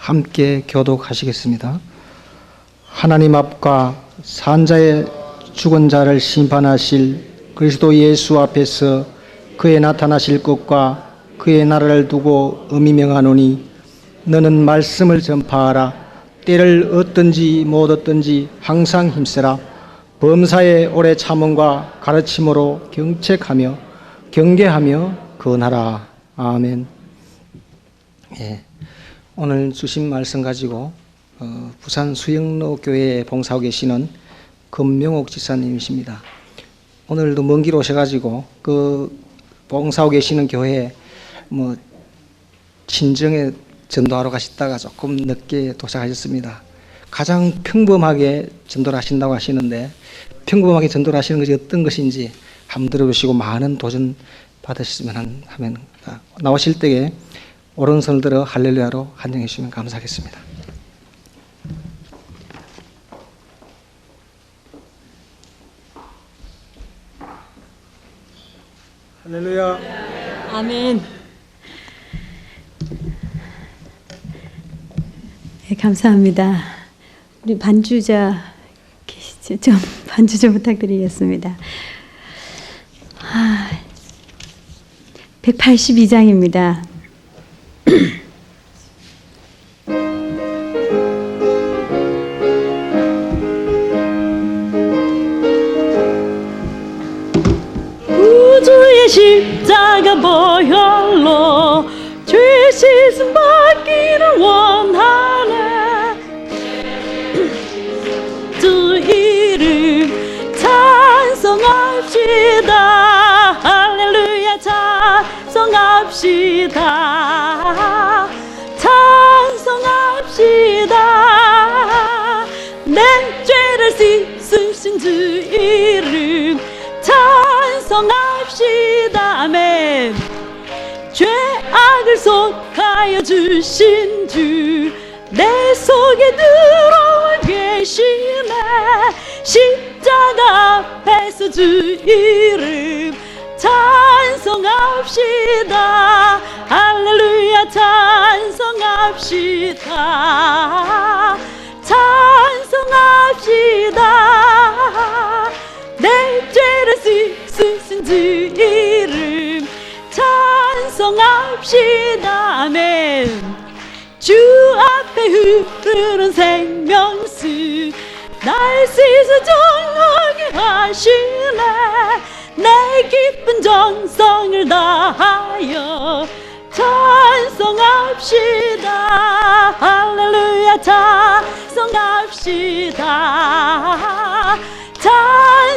함께 교독하시겠습니다. 하나님 앞과 산자의 죽은 자를 심판하실 그리스도 예수 앞에서 그의 나타나실 것과 그의 나라를 두고 엄히 명하노니 너는 말씀을 전파하라. 때를 얻든지 못 얻든지 항상 힘쓰라. 범사의 오래 참음과 가르침으로 경책하며 경계하며 건하라. 아멘. 예, 오늘 주신 말씀 가지고 부산 수영로 교회에 봉사하고 계시는 금명옥 지사님이십니다. 오늘도 먼 길 오셔가지고 그 봉사하고 계시는 교회에 친정에 전도하러 가시다가 조금 늦게 도착하셨습니다. 가장 평범하게 전도를 하신다고 하시는데 평범하게 전도를 하시는 것이 어떤 것인지 한번 들어보시고 많은 도전 받으셨으면 하면 나오실 때에 오른손을 들어 할렐루야로 한정해 주시면 감사하겠습니다. 할렐루야. 아멘. 네, 감사합니다. 우리 반주자 계시죠? 좀 반주 좀 부탁드리겠습니다. 182장입니다. 우주의 십자가 보혈로 죄 씻음 받기를 원하네. 주 이름 찬송합시다. 할렐루야 찬송합시다. 찬송합시다. 내 죄를 씻으신 주 이름 찬송합시다. 아멘. 죄악을 속하여 주신 주 내 속에 들어와 계시네. 십자가 앞에서 주 이름 찬송합시다. 할렐루야 찬송합시다. 찬송합시다. 내 죄를 씻으신 주 이름 찬송합시다. 아멘. 주 앞에 흐르는 생명수 날 씻어 정하게 하시네. 내 기쁜 정성을 다하여 찬송합시다. 할렐루야 찬송합시다.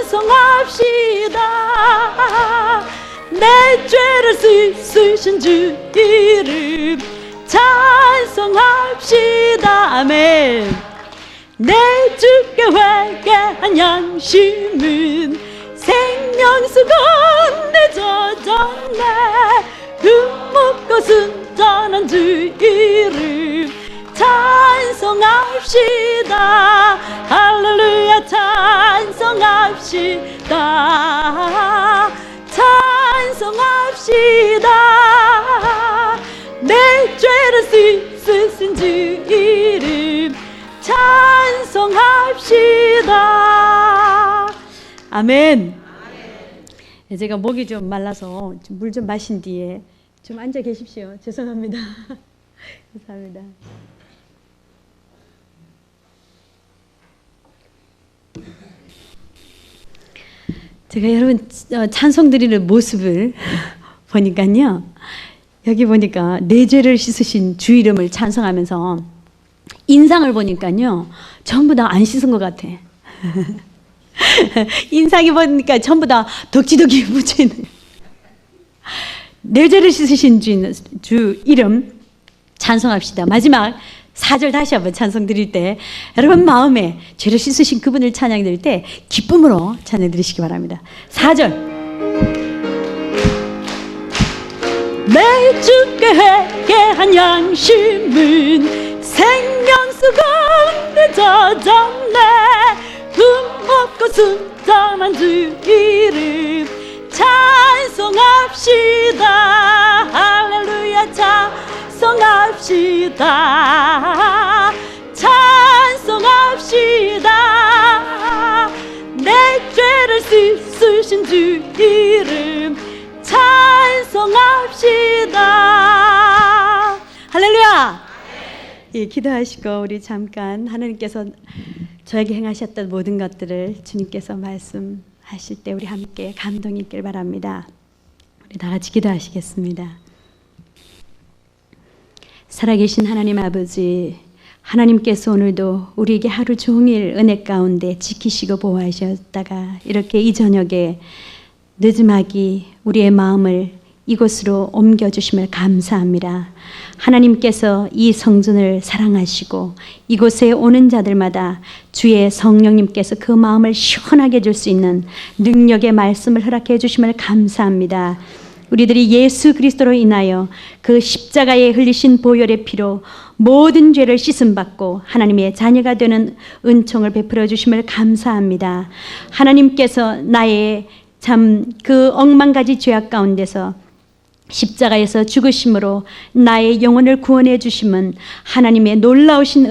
찬송합시다. 내 죄를 씻으신 주 이름 찬송합시다. 아멘. 내 주께 회개한 양심은 생명수 가운데 젖었네. 흠없고 순전한 주 이름 찬송합시다. 할렐루야 찬송합시다. 찬송합시다. 내 죄를 씻으신 주 이름 찬송합시다. 아멘. 제가 목이 좀 말라서 물 좀 마신 뒤에 좀 앉아 계십시오. 죄송합니다. 감사합니다. 제가 여러분 찬송 드리는 모습을 보니까요, 여기 보니까 내 죄를 씻으신 주 이름을 찬송하면서 인상을 보니까요 전부 다 안 씻은 것 같아. 인상이 보니까 전부 다 덕지덕지 묻혀있는. 내 죄를 씻으신 주 이름 찬송합시다. 마지막 4절 다시 한번 찬송 드릴 때 여러분 마음에 죄를 씻으신 그분을 찬양 드릴 때 기쁨으로 찬양 드리시기 바랍니다. 4절. 내 주께 회개한 양심은 생명수 가운데 젖었네. 흠없고 순전한 주 이름 찬송합시다. 할렐루야 찬송합시다. 찬송합시다. 찬송합시다. 내 죄를 씻으신 주 이름 찬송합시다. 할렐루야. 예, 기도하시고 우리 잠깐 하나님께서 저에게 행하셨던 모든 것들을 주님께서 말씀하실 때 우리 함께 감동이 있길 바랍니다. 우리 다 같이 기도하시겠습니다. 살아계신 하나님 아버지, 하나님께서 오늘도 우리에게 하루 종일 은혜 가운데 지키시고 보호하셨다가 이렇게 이 저녁에 늦음하기 우리의 마음을 이곳으로 옮겨주심을 감사합니다. 하나님께서 이 성전을 사랑하시고 이곳에 오는 자들마다 주의 성령님께서 그 마음을 시원하게 해줄 수 있는 능력의 말씀을 허락해 주심을 감사합니다. 우리들이 예수 그리스도로 인하여 그 십자가에 흘리신 보혈의 피로 모든 죄를 씻음받고 하나님의 자녀가 되는 은총을 베풀어 주심을 감사합니다. 하나님께서 나의 참 그 억만가지 죄악 가운데서 십자가에서 죽으심으로 나의 영혼을 구원해 주심은 하나님의 놀라우신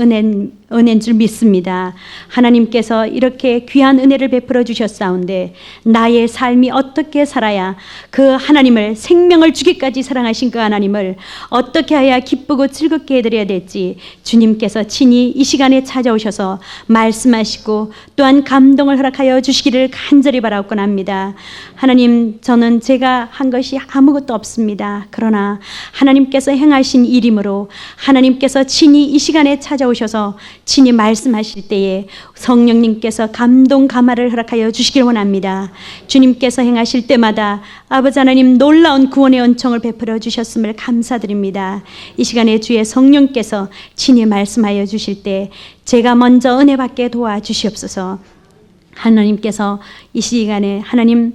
은혜인 줄 믿습니다. 하나님께서 이렇게 귀한 은혜를 베풀어 주셨사온데 나의 삶이 어떻게 살아야 그 하나님을 생명을 주기까지 사랑하신 그 하나님을 어떻게 해야 기쁘고 즐겁게 해드려야 될지 주님께서 친히 이 시간에 찾아오셔서 말씀하시고 또한 감동을 허락하여 주시기를 간절히 바라옵곤 합니다. 하나님, 저는 제가 한 것이 아무것도 없습니다. 그러나 하나님께서 행하신 일이므로 하나님께서 친히 이 시간에 찾아오셔서 친히 말씀하실 때에 성령님께서 감동 감화를 허락하여 주시길 원합니다. 주님께서 행하실 때마다 아버지 하나님 놀라운 구원의 은총을 베풀어 주셨음을 감사드립니다. 이 시간에 주의 성령께서 친히 말씀하여 주실 때 제가 먼저 은혜 받게 도와주시옵소서. 하나님께서 이 시간에 하나님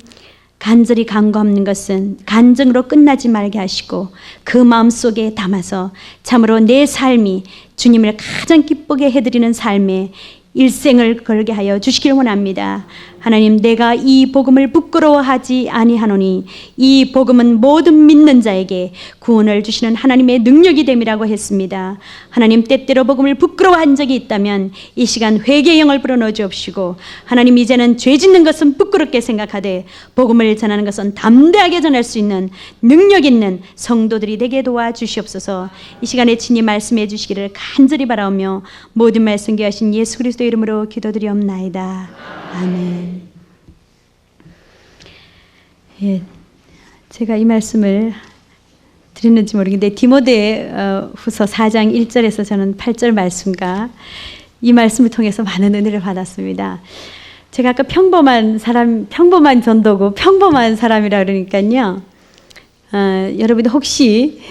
간절히 간구하는 것은 간증으로 끝나지 말게 하시고 그 마음속에 담아서 참으로 내 삶이 주님을 가장 기쁘게 해드리는 삶에 일생을 걸게 하여 주시길 원합니다. 하나님, 내가 이 복음을 부끄러워하지 아니하노니 이 복음은 모든 믿는 자에게 구원을 주시는 하나님의 능력이 됨이라고 했습니다. 하나님, 때때로 복음을 부끄러워한 적이 있다면 이 시간 회개의 영을 불어넣어 주옵시고 하나님, 이제는 죄 짓는 것은 부끄럽게 생각하되 복음을 전하는 것은 담대하게 전할 수 있는 능력 있는 성도들이 되게 도와주시옵소서. 이 시간에 친히 말씀해 주시기를 간절히 바라오며 모든 말씀 귀하신 예수 그리스도 이름으로 기도드리옵나이다. 아멘. 예, 제가 이 말씀을 드렸는지 모르겠는데 디모데 후서 4장 1절에서 저는 8절 말씀과 이 말씀을 통해서 많은 은혜를 받았습니다. 제가 아까 평범한 사람, 평범한 전도고 평범한 사람이라 그러니까요. 여러분 혹시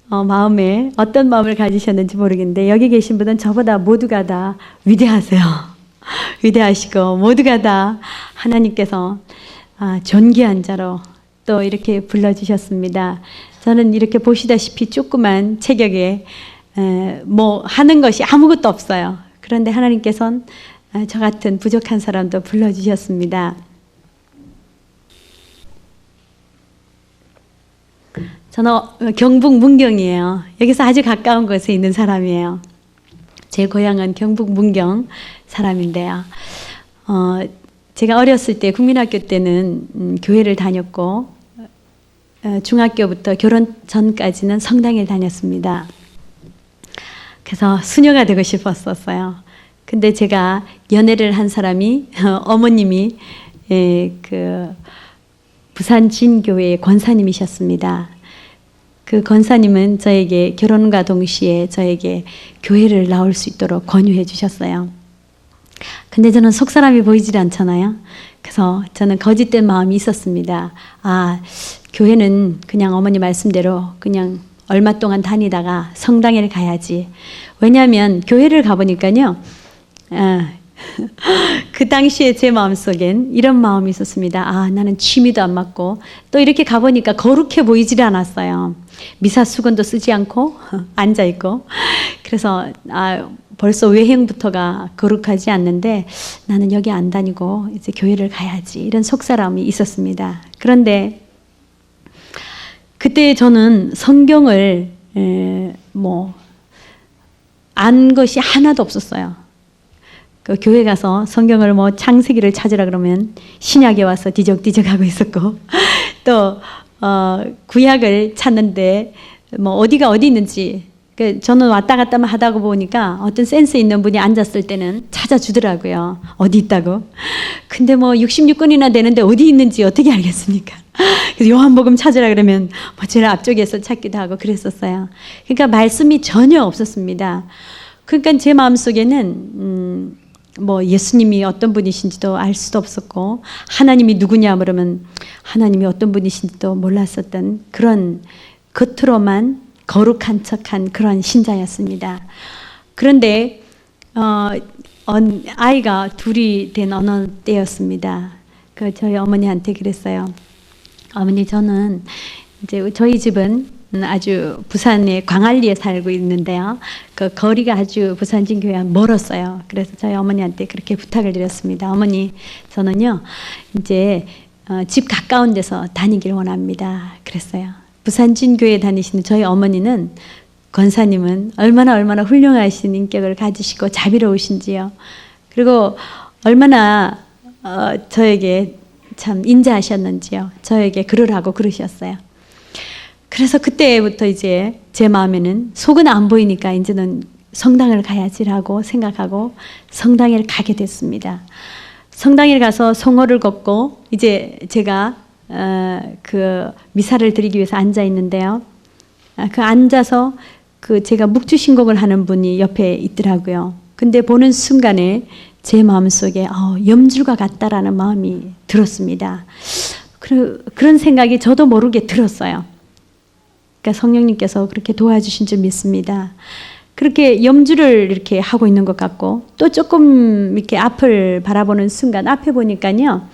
마음에 어떤 마음을 가지셨는지 모르겠는데 여기 계신 분은 저보다 모두가 다 위대하세요. 위대하시고 모두가 다 하나님께서 존귀한 자로 또 이렇게 불러주셨습니다. 저는 이렇게 보시다시피 조그만 체격에 뭐 하는 것이 아무것도 없어요. 그런데 하나님께서는 저 같은 부족한 사람도 불러주셨습니다. 저는 경북 문경이에요. 여기서 아주 가까운 곳에 있는 사람이에요. 제 고향은 경북 문경 사람인데요. 제가 어렸을 때 국민학교 때는 교회를 다녔고 중학교부터 결혼 전까지는 성당에 다녔습니다. 그래서 수녀가 되고 싶었었어요. 근데 제가 연애를 한 사람이 어머님이 그 부산 진교회의 권사님이셨습니다. 그 권사님은 저에게 결혼과 동시에 저에게 교회를 나올 수 있도록 권유해 주셨어요. 근데 저는 속사람이 보이질 않잖아요. 그래서 저는 거짓된 마음이 있었습니다. 교회는 그냥 어머니 말씀대로 그냥 얼마 동안 다니다가 성당에 가야지. 왜냐하면 교회를 가보니까요. 그 당시에 제 마음속엔 이런 마음이 있었습니다. 나는 취미도 안 맞고 또 이렇게 가보니까 거룩해 보이질 않았어요. 미사 수건도 쓰지 않고 앉아있고 그래서 벌써 외행부터가 거룩하지 않는데 나는 여기 안 다니고 이제 교회를 가야지 이런 속사람이 있었습니다. 그런데 그때 저는 성경을 뭐 안 것이 하나도 없었어요. 그 교회 가서 성경을 뭐 창세기를 찾으라 그러면 신약에 와서 뒤적뒤적 하고 있었고 또 구약을 찾는데 뭐 어디가 어디 있는지 저는 왔다 갔다만 하다 보니까 어떤 센스 있는 분이 앉았을 때는 찾아주더라고요. 어디 있다고. 근데 뭐 66권이나 되는데 어디 있는지 어떻게 알겠습니까? 그래서 요한복음 찾으라 그러면 뭐 제일 앞쪽에서 찾기도 하고 그랬었어요. 그러니까 말씀이 전혀 없었습니다. 그러니까 제 마음속에는 뭐 예수님이 어떤 분이신지도 알 수도 없었고 하나님이 누구냐 그러면 하나님이 어떤 분이신지도 몰랐었던 그런 겉으로만 거룩한 척한 그런 신자였습니다. 그런데 아이가 둘이 된 어느 때였습니다. 저희 어머니한테 그랬어요. 어머니, 저는 이제 저희 집은 아주 부산의 광안리에 살고 있는데요. 그 거리가 아주 부산진 교회와 멀었어요. 그래서 저희 어머니한테 그렇게 부탁을 드렸습니다. 어머니, 저는요 이제 집 가까운 데서 다니길 원합니다. 그랬어요. 부산진 교회 다니시는 저희 어머니는 권사님은 얼마나 훌륭하신 인격을 가지시고 자비로우신지요. 그리고 얼마나 저에게 참 인자하셨는지요. 저에게 그러라고 그러셨어요. 그래서 그때부터 이제 제 마음에는 속은 안 보이니까 이제는 성당을 가야지라고 생각하고 성당에 가게 됐습니다. 성당에 가서 성호를 걷고 이제 제가 그 미사를 드리기 위해서 앉아 있는데요. 그 앉아서 그 제가 묵주 신곡을 하는 분이 옆에 있더라고요. 근데 보는 순간에 제 마음속에 염줄과 같다라는 마음이 들었습니다. 그런 생각이 저도 모르게 들었어요. 그러니까 성령님께서 그렇게 도와주신 줄 믿습니다. 그렇게 염주를 이렇게 하고 있는 것 같고 또 조금 이렇게 앞을 바라보는 순간 앞에 보니까요.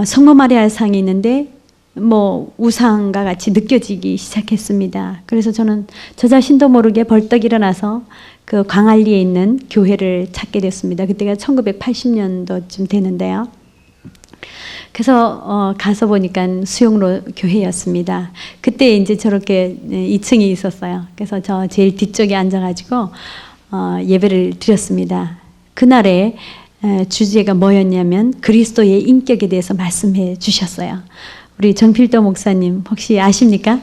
성모 마리아 상이 있는데 뭐 우상과 같이 느껴지기 시작했습니다. 그래서 저는 저 자신도 모르게 벌떡 일어나서 그 광안리에 있는 교회를 찾게 됐습니다. 그때가 1980년도쯤 되는데요. 그래서 가서 보니까 수용로 교회였습니다. 그때 이제 저렇게 2층이 있었어요. 그래서 저 제일 뒤쪽에 앉아가지고 예배를 드렸습니다. 그날의 주제가 뭐였냐면 그리스도의 인격에 대해서 말씀해 주셨어요. 우리 정필도 목사님 혹시 아십니까?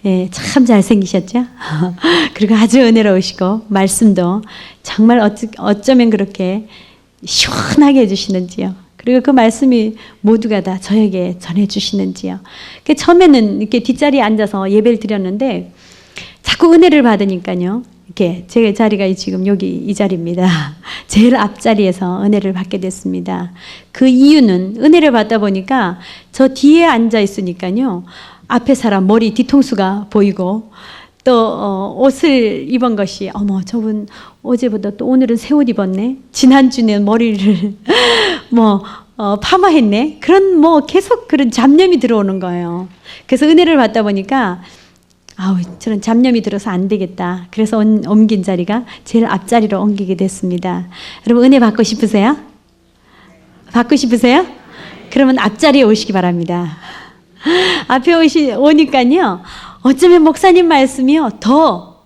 예, 참 잘생기셨죠? 그리고 아주 은혜로우시고 말씀도 정말 어쩌면 그렇게 시원하게 해주시는지요. 그리고 그 말씀이 모두가 다 저에게 전해주시는지요. 처음에는 이렇게 뒷자리에 앉아서 예배를 드렸는데 자꾸 은혜를 받으니까요. 이렇게 제 자리가 지금 여기 이 자리입니다. 제일 앞자리에서 은혜를 받게 됐습니다. 그 이유는 은혜를 받다 보니까 저 뒤에 앉아 있으니까요. 앞에 사람 머리 뒤통수가 보이고 또 옷을 입은 것이 어머 저분 어제보다 또 오늘은 새 옷 입었네. 지난주에는 머리를 파마했네. 그런 계속 그런 잡념이 들어오는 거예요. 그래서 은혜를 받다 보니까 저는 잡념이 들어서 안 되겠다. 그래서 옮긴 자리가 제일 앞자리로 옮기게 됐습니다. 여러분 은혜 받고 싶으세요? 받고 싶으세요? 그러면 앞자리에 오시기 바랍니다. 앞에 오니까요. 어쩌면 목사님 말씀이요. 더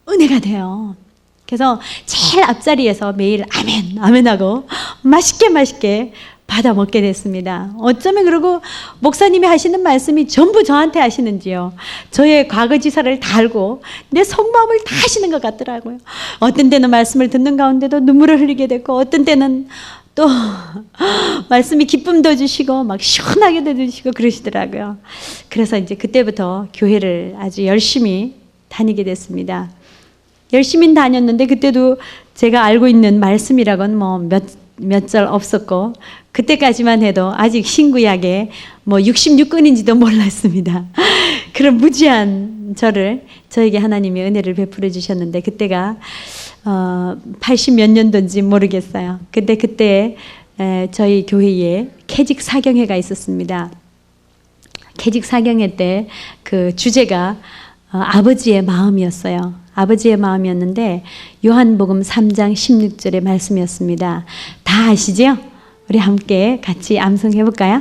은혜가 돼요. 그래서 제일 앞자리에서 매일 아멘, 아멘하고 맛있게 받아 먹게 됐습니다. 어쩌면 그러고 목사님이 하시는 말씀이 전부 저한테 하시는지요. 저의 과거 지사를 다 알고 내 속마음을 다 하시는 것 같더라고요. 어떤 때는 말씀을 듣는 가운데도 눈물을 흘리게 됐고 어떤 때는 또 말씀이 기쁨도 주시고 막 시원하게도 주시고 그러시더라고요. 그래서 이제 그때부터 교회를 아주 열심히 다니게 됐습니다. 열심히 다녔는데 그때도 제가 알고 있는 말씀이라고는 몇 절 없었고 그때까지만 해도 아직 신구약에 66권인지도 몰랐습니다. 그런 무지한 저에게 하나님이 은혜를 베풀어 주셨는데 그때가 80 몇 년도인지 모르겠어요. 근데 그때 저희 교회에 캐직 사경회가 있었습니다. 캐직 사경회 때 그 주제가 아버지의 마음이었어요. 아버지의 마음이었는데 요한복음 3장 16절의 말씀이었습니다. 다 아시죠? 우리 함께 같이 암송해 볼까요?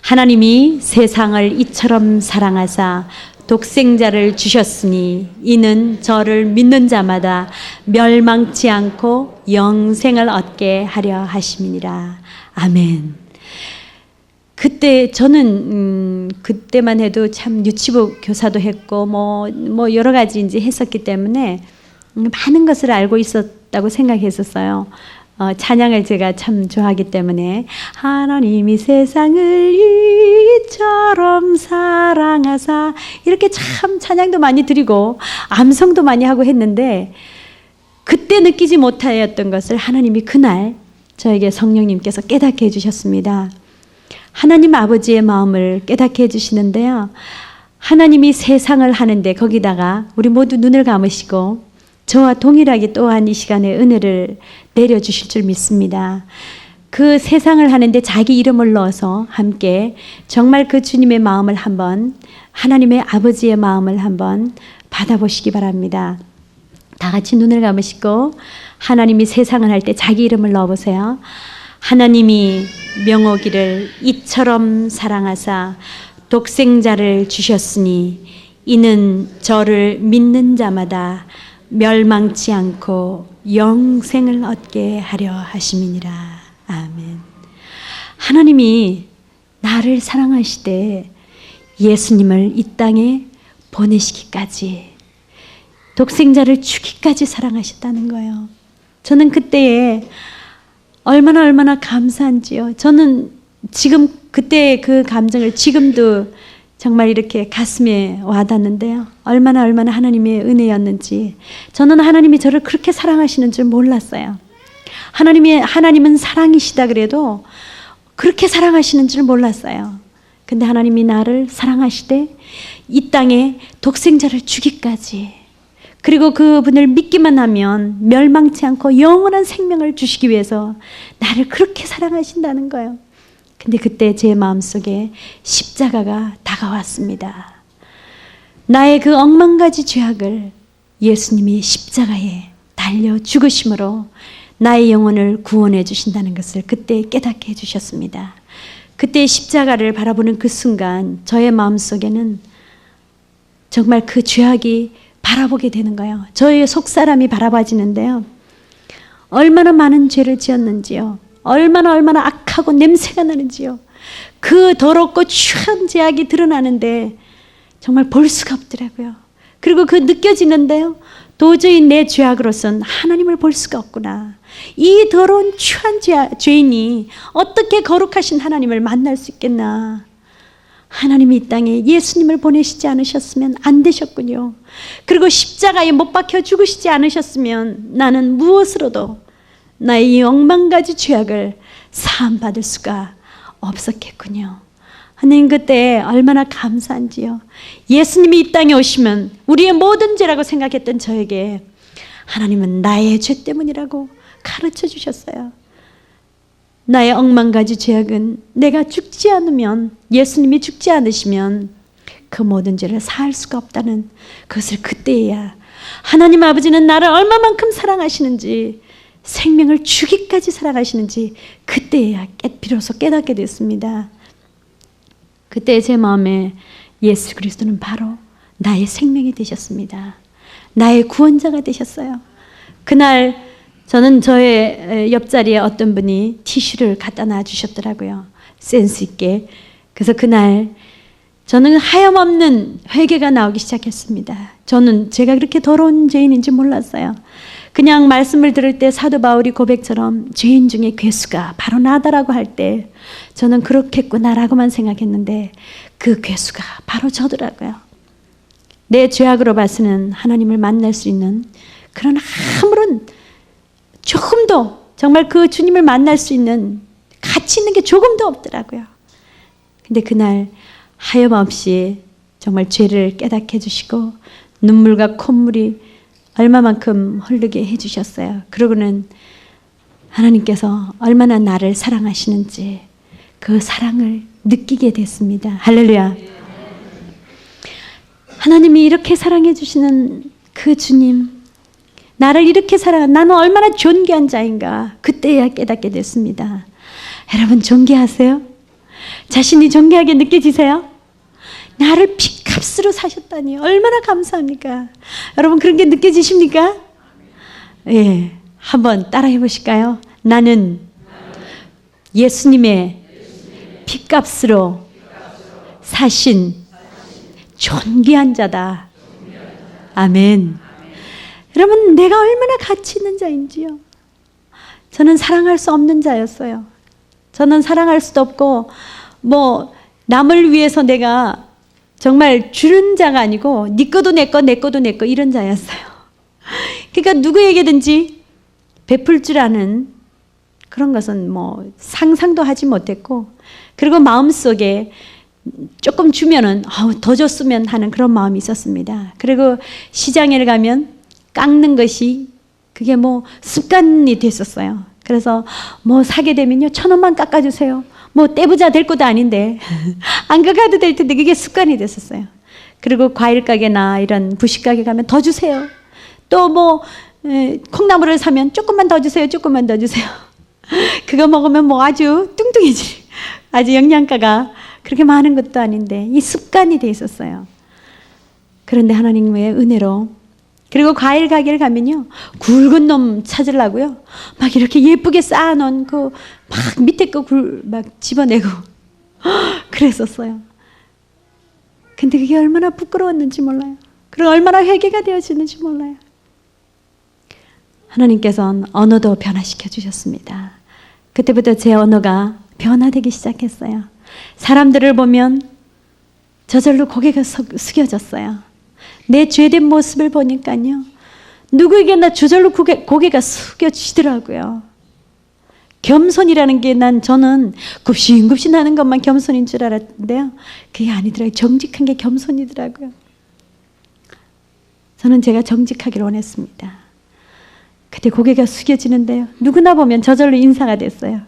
하나님이 세상을 이처럼 사랑하사 독생자를 주셨으니 이는 저를 믿는 자마다 멸망치 않고 영생을 얻게 하려 하심이니라. 아멘. 그때 저는 그때만 해도 참 유치부 교사도 했고 뭐 여러 가지 이제 했었기 때문에 많은 것을 알고 있었다고 생각했었어요. 찬양을 제가 참 좋아하기 때문에 하나님이 세상을 이처럼 사랑하사 이렇게 참 찬양도 많이 드리고 암송도 많이 하고 했는데 그때 느끼지 못하였던 것을 하나님이 그날 저에게 성령님께서 깨닫게 해주셨습니다. 하나님 아버지의 마음을 깨닫게 해주시는데요. 하나님이 세상을 하는데 거기다가 우리 모두 눈을 감으시고 저와 동일하게 또한 이 시간에 은혜를 내려주실 줄 믿습니다. 그 세상을 하는데 자기 이름을 넣어서 함께 정말 그 주님의 마음을 한번 하나님의 아버지의 마음을 한번 받아보시기 바랍니다. 다 같이 눈을 감으시고 하나님이 세상을 할 때 자기 이름을 넣어보세요. 하나님이 명오기를 이처럼 사랑하사 독생자를 주셨으니 이는 저를 믿는 자마다 멸망치 않고 영생을 얻게 하려 하심이니라. 아멘. 하나님이 나를 사랑하시되 예수님을 이 땅에 보내시기까지 독생자를 주기까지 사랑하셨다는 거예요. 저는 그때에 얼마나 감사한지요. 저는 지금 그때의 그 감정을 지금도 정말 이렇게 가슴에 와닿는데요. 얼마나 하나님의 은혜였는지. 저는 하나님이 저를 그렇게 사랑하시는 줄 몰랐어요. 하나님은 사랑이시다 그래도 그렇게 사랑하시는 줄 몰랐어요. 근데 하나님이 나를 사랑하시되 이 땅에 독생자를 주기까지, 그리고 그분을 믿기만 하면 멸망치 않고 영원한 생명을 주시기 위해서 나를 그렇게 사랑하신다는 거예요. 근데 그때 제 마음속에 십자가가 다가왔습니다. 나의 그 억만가지 죄악을 예수님이 십자가에 달려 죽으심으로 나의 영혼을 구원해 주신다는 것을 그때 깨닫게 해주셨습니다. 그때 십자가를 바라보는 그 순간 저의 마음속에는 정말 그 죄악이 바라보게 되는 거예요. 저의 속사람이 바라봐지는데요. 얼마나 많은 죄를 지었는지요. 얼마나 악하고 냄새가 나는지요. 그 더럽고 추한 죄악이 드러나는데 정말 볼 수가 없더라고요. 그리고 그 느껴지는데요. 도저히 내 죄악으로선 하나님을 볼 수가 없구나. 이 더러운 추한 죄인이 어떻게 거룩하신 하나님을 만날 수 있겠나. 하나님이 이 땅에 예수님을 보내시지 않으셨으면 안 되셨군요. 그리고 십자가에 못 박혀 죽으시지 않으셨으면 나는 무엇으로도 나의 이 억만가지 죄악을 사함받을 수가 없었겠군요. 하나님 그때 얼마나 감사한지요. 예수님이 이 땅에 오시면 우리의 모든 죄라고 생각했던 저에게 하나님은 나의 죄 때문이라고 가르쳐 주셨어요. 나의 억만가지 죄악은 내가 죽지 않으면, 예수님이 죽지 않으시면 그 모든 죄를 사할 수가 없다는 그것을 그때야 하나님 아버지는 나를 얼마만큼 사랑하시는지, 생명을 주기까지 사랑하시는지 그때야 비로소 깨닫게 됐습니다. 그때 제 마음에 예수 그리스도는 바로 나의 생명이 되셨습니다. 나의 구원자가 되셨어요. 그날 저는 저의 옆자리에 어떤 분이 티슈를 갖다 놔주셨더라고요. 센스 있게. 그래서 그날 저는 하염없는 회개가 나오기 시작했습니다. 저는 제가 그렇게 더러운 죄인인지 몰랐어요. 그냥 말씀을 들을 때 사도 바울이 고백처럼 죄인 중에 괴수가 바로 나다라고 할 때 저는 그렇겠구나라고만 생각했는데 그 괴수가 바로 저더라고요. 내 죄악으로 봐서는 하나님을 만날 수 있는 그런 아무런 조금도 정말 그 주님을 만날 수 있는 가치 있는 게 조금도 없더라고요. 근데 그날 하염없이 정말 죄를 깨닫게 해주시고 눈물과 콧물이 얼마만큼 흐르게 해주셨어요. 그러고는 하나님께서 얼마나 나를 사랑하시는지 그 사랑을 느끼게 됐습니다. 할렐루야. 하나님이 이렇게 사랑해 주시는 그 주님, 나를 이렇게 사랑한 나는 얼마나 존귀한 자인가 그때야 깨닫게 됐습니다. 여러분 존귀하세요? 자신이 존귀하게 느껴지세요? 나를 피가 값으로 사셨다니 얼마나 감사합니까? 여러분 그런 게 느껴지십니까? 예, 한번 따라해 보실까요? 나는 예수님의 피값으로 사신 존귀한 자다. 아멘. 여러분 내가 얼마나 가치 있는 자인지요. 저는 사랑할 수 없는 자였어요. 저는 사랑할 수도 없고 뭐 남을 위해서 내가 정말 주는 자가 아니고 네 거도 내 거, 내 거도 내 거 이런 자였어요. 그러니까 누구에게든지 베풀 줄 아는 그런 것은 뭐 상상도 하지 못했고, 그리고 마음속에 조금 주면은 더 줬으면 하는 그런 마음이 있었습니다. 그리고 시장에 가면 깎는 것이 그게 뭐 습관이 됐었어요. 그래서 뭐 사게 되면요 1,000원만 깎아주세요. 뭐 떼부자 될 것도 아닌데 안 깎아도 될 텐데 그게 습관이 됐었어요. 그리고 과일 가게나 이런 부식 가게 가면 더 주세요. 또 뭐 콩나물을 사면 조금만 더 주세요. 조금만 더 주세요. 그거 먹으면 뭐 아주 뚱뚱해지, 아주 영양가가 그렇게 많은 것도 아닌데 이 습관이 돼 있었어요. 그런데 하나님의 은혜로, 그리고 과일 가게를 가면요 굵은 놈 찾으려고요 막 이렇게 예쁘게 쌓아놓은 그 막 밑에 거 막 집어내고 그랬었어요. 근데 그게 얼마나 부끄러웠는지 몰라요. 그리고 얼마나 회개가 되어지는지 몰라요. 하나님께서는 언어도 변화시켜 주셨습니다. 그때부터 제 언어가 변화되기 시작했어요. 사람들을 보면 저절로 고개가 숙여졌어요. 내 죄된 모습을 보니까요 누구에게나 저절로 고개가 숙여지더라고요. 겸손이라는 게 저는 굽신굽신하는 것만 겸손인 줄 알았는데요 그게 아니더라고요. 정직한 게 겸손이더라고요. 저는 제가 정직하기를 원했습니다. 그때 고개가 숙여지는데요 누구나 보면 저절로 인사가 됐어요.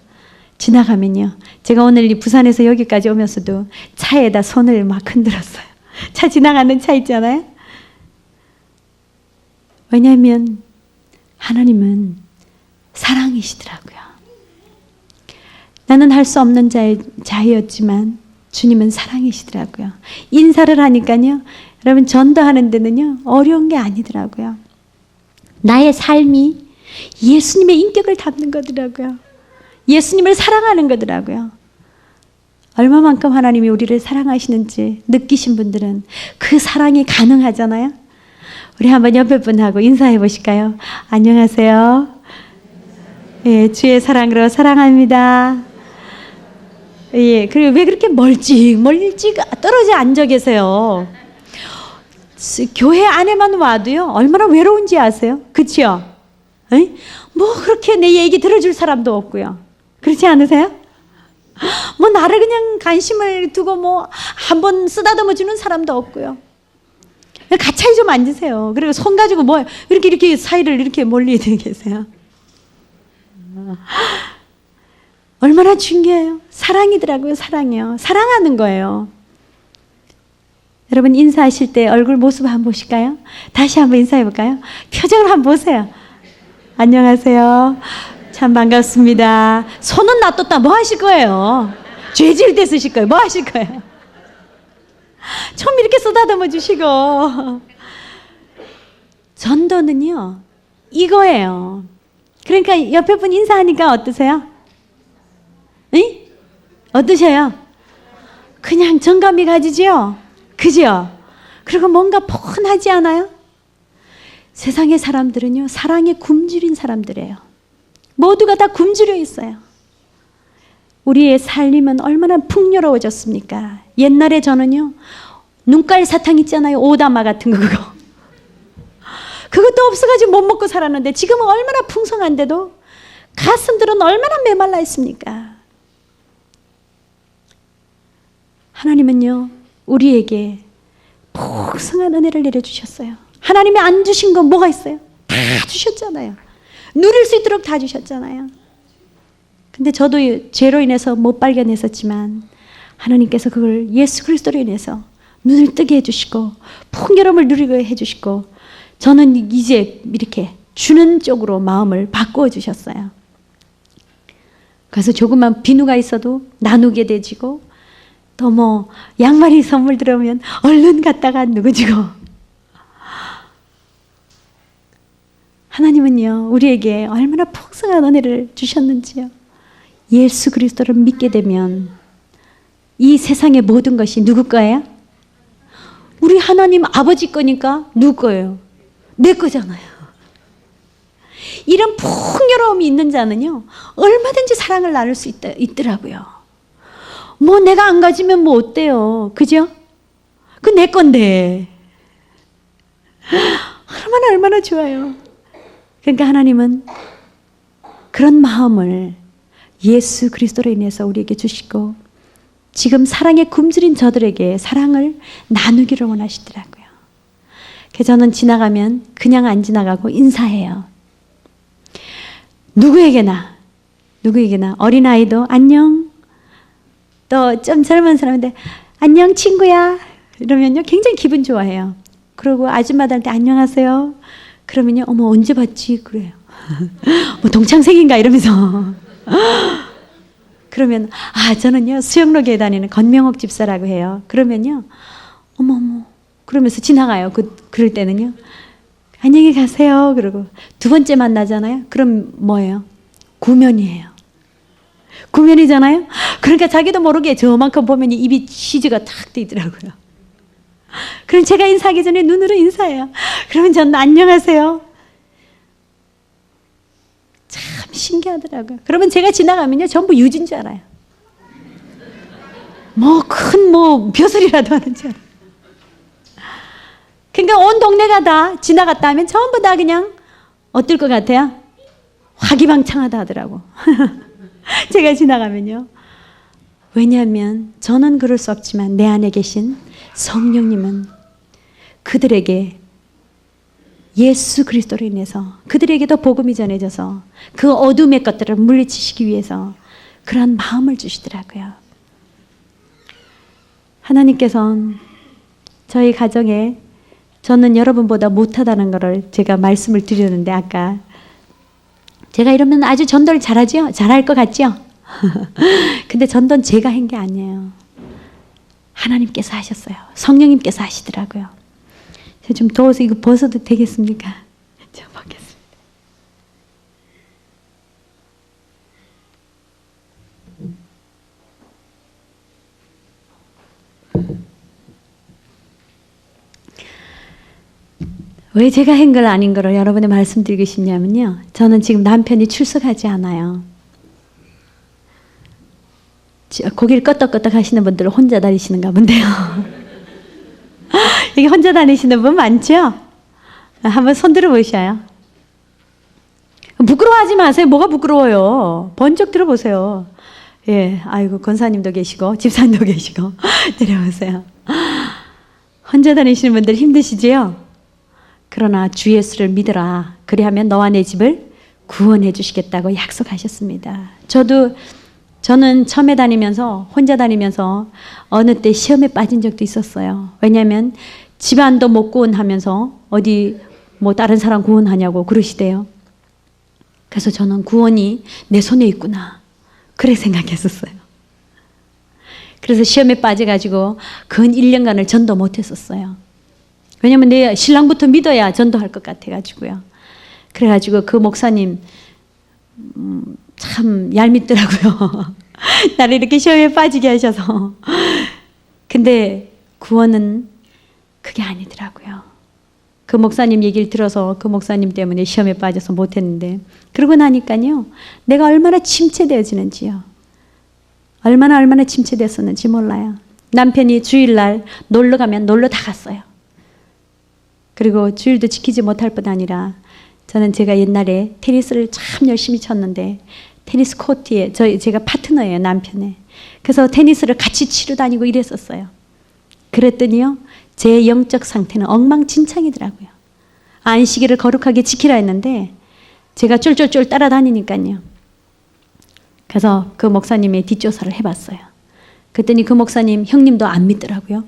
지나가면요 제가 오늘 이 부산에서 여기까지 오면서도 차에다 손을 막 흔들었어요. 차 지나가는 차 있잖아요. 왜냐하면 하나님은 사랑이시더라고요. 나는 할 수 없는 자였지만 주님은 사랑이시더라고요. 인사를 하니까요 여러분 전도하는 데는요 어려운 게 아니더라고요. 나의 삶이 예수님의 인격을 담는 거더라고요. 예수님을 사랑하는 거더라고요. 얼마만큼 하나님이 우리를 사랑하시는지 느끼신 분들은 그 사랑이 가능하잖아요. 우리 한번 옆에 분하고 인사해 보실까요? 안녕하세요. 예, 주의 사랑으로 사랑합니다. 예, 그리고 왜 그렇게 멀찍 떨어져 앉아 계세요? 교회 안에만 와도요 얼마나 외로운지 아세요? 그치요? 에이? 뭐 그렇게 내 얘기 들어줄 사람도 없고요. 그렇지 않으세요? 뭐 나를 그냥 관심을 두고 뭐 한번 쓰다듬어 주는 사람도 없고요. 가차히 좀 앉으세요. 그리고 손 가지고 뭐 이렇게 사이를 이렇게 멀리 계세요. 얼마나 중요해요. 사랑이더라고요. 사랑이요. 사랑하는 거예요. 여러분 인사하실 때 얼굴 모습 한번 보실까요? 다시 한번 인사해 볼까요? 표정을 한번 보세요. 안녕하세요. 참 반갑습니다. 손은 놔뒀다 뭐 하실 거예요? 죄질 때 쓰실 거예요? 뭐 하실 거예요? 좀 이렇게 쓰다듬어 주시고. 전도는요 이거예요. 그러니까 옆에 분 인사하니까 어떠세요? 응? 어떠셔요? 그냥 정감이 가지죠? 그죠? 그리고 뭔가 폰하지 않아요? 세상의 사람들은요 사랑에 굶주린 사람들이에요. 모두가 다 굶주려 있어요. 우리의 삶은 얼마나 풍요로워졌습니까? 옛날에 저는요 눈깔 사탕 있잖아요. 오다마 같은 거 그것도 없어가지고 못 먹고 살았는데 지금은 얼마나 풍성한데도 가슴들은 얼마나 메말라 있습니까? 하나님은요 우리에게 풍성한 은혜를 내려주셨어요. 하나님이 안 주신 건 뭐가 있어요? 다 주셨잖아요. 누릴 수 있도록 다 주셨잖아요. 근데 저도 죄로 인해서 못 발견했었지만 하나님께서 그걸 예수 그리스도로 인해서 눈을 뜨게 해주시고 풍요로움을 누리게 해주시고 저는 이제 이렇게 주는 쪽으로 마음을 바꾸어 주셨어요. 그래서 조금만 비누가 있어도 나누게 되지고 또 뭐 양말이 선물 들어오면 얼른 갔다가 누구 주고. 하나님은요, 우리에게 얼마나 풍성한 은혜를 주셨는지요. 예수 그리스도를 믿게 되면 이 세상의 모든 것이 누구 거예요? 우리 하나님 아버지 거니까 누구 거예요? 내 거잖아요. 이런 풍요로움이 있는 자는요, 얼마든지 사랑을 나눌 수 있더라고요. 뭐 내가 안 가지면 뭐 어때요? 그죠? 그 내 건데. 얼마나 좋아요. 그러니까 하나님은 그런 마음을 예수 그리스도로 인해서 우리에게 주시고, 지금 사랑에 굶주린 저들에게 사랑을 나누기를 원하시더라고요. 그래서 저는 지나가면 그냥 안 지나가고 인사해요. 누구에게나 어린아이도 안녕, 또 좀 젊은 사람인데 안녕 친구야 이러면요 굉장히 기분 좋아해요. 그리고 아줌마들한테 안녕하세요 그러면요 어머 언제 봤지 그래요. 뭐 동창생인가 이러면서 그러면 저는요 수영로교에 다니는 건명옥 집사라고 해요. 그러면요 어머 그러면서 지나가요. 그럴 때는요 안녕히 가세요 그러고 두 번째 만나잖아요. 그럼 뭐예요? 구면이에요. 구면이잖아요. 그러니까 자기도 모르게 저만큼 보면 입이 시즈가 탁 돼 있더라고요. 그럼 제가 인사하기 전에 눈으로 인사해요. 그러면 저는 안녕하세요. 참 신기하더라고요. 그러면 제가 지나가면요 전부 유진 줄 알아요. 큰 벼슬이라도 하는 줄 알아요. 그러니까 온 동네가 다 지나갔다 하면 전부 다 그냥 어떨 것 같아요? 화기방창하다 하더라고. 제가 지나가면요. 왜냐하면 저는 그럴 수 없지만 내 안에 계신 성령님은 그들에게 예수 그리스도로 인해서 그들에게도 복음이 전해져서 그 어둠의 것들을 물리치시기 위해서 그런 마음을 주시더라고요. 하나님께서는 저희 가정에 저는 여러분보다 못하다는 것을 제가 말씀을 드렸는데 아까 제가 이러면 아주 전도를 잘하죠? 잘할 것 같죠? 근데 전도는 제가 한 게 아니에요. 하나님께서 하셨어요. 성령님께서 하시더라고요. 제가 좀 더워서 이거 벗어도 되겠습니까? 제가 벗겠습니다. 왜 제가 한 걸 아닌 거를 여러분에 말씀드리고 싶냐면요. 저는 지금 남편이 출석하지 않아요. 고기를 끄덕끄덕 하시는 분들은 혼자 다니시는가 본데요. 여기 혼자 다니시는 분 많죠? 한번 손 들어보셔요. 부끄러워하지 마세요. 뭐가 부끄러워요. 번쩍 들어보세요. 예, 아이고 권사님도 계시고 집사님도 계시고 내려오세요. 혼자 다니시는 분들 힘드시지요? 그러나 주 예수를 믿으라. 그리하면 너와 내 집을 구원해 주시겠다고 약속하셨습니다. 저는 처음에 다니면서 혼자 다니면서 어느 때 시험에 빠진 적도 있었어요. 왜냐하면 집안도 못 구원하면서 어디 다른 사람 구원하냐고 그러시대요. 그래서 저는 구원이 내 손에 있구나 그래 생각했었어요. 그래서 시험에 빠져가지고 근 1년간을 전도 못했었어요. 왜냐면 내 신랑부터 믿어야 전도할 것 같아가지고요. 그래가지고 그 목사님 참 얄밉더라고요. 나를 이렇게 시험에 빠지게 하셔서. 근데 구원은 그게 아니더라고요. 그 목사님 얘기를 들어서 그 목사님 때문에 시험에 빠져서 못했는데 그러고 나니까요. 내가 얼마나 침체되어지는지요. 얼마나 침체됐었는지 몰라요. 남편이 주일날 놀러 가면 놀러 다 갔어요. 그리고 주일도 지키지 못할 뿐 아니라 저는 제가 옛날에 테니스를 참 열심히 쳤는데 테니스 코트에 제가 파트너예요 남편의. 그래서 테니스를 같이 치러 다니고 이랬었어요. 그랬더니요 제 영적 상태는 엉망진창이더라고요. 안식일을 거룩하게 지키라 했는데 제가 쫄쫄쫄 따라다니니까요. 그래서 그 목사님의 뒷조사를 해봤어요. 그랬더니 그 목사님 형님도 안 믿더라고요.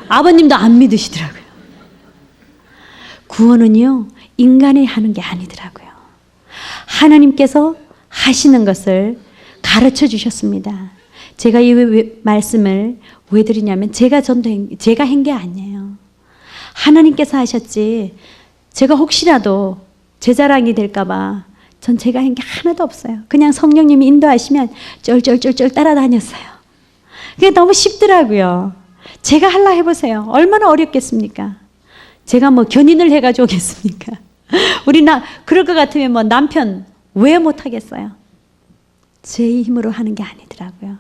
아버님도 안 믿으시더라고요. 구원은요 인간이 하는 게 아니더라고요. 하나님께서 하시는 것을 가르쳐 주셨습니다. 제가 이 말씀을 왜 드리냐면 제가 한 게 아니에요. 하나님께서 하셨지. 제가 혹시라도 제 자랑이 될까봐 전 제가 한 게 하나도 없어요. 그냥 성령님이 인도하시면 쫄쫄쫄쫄 따라다녔어요. 그게 너무 쉽더라고요. 제가 하려 해보세요. 얼마나 어렵겠습니까? 제가 뭐 견인을 해가지고 오겠습니까? 그럴 것 같으면 뭐 남편 왜 못하겠어요? 제 힘으로 하는 게 아니더라고요.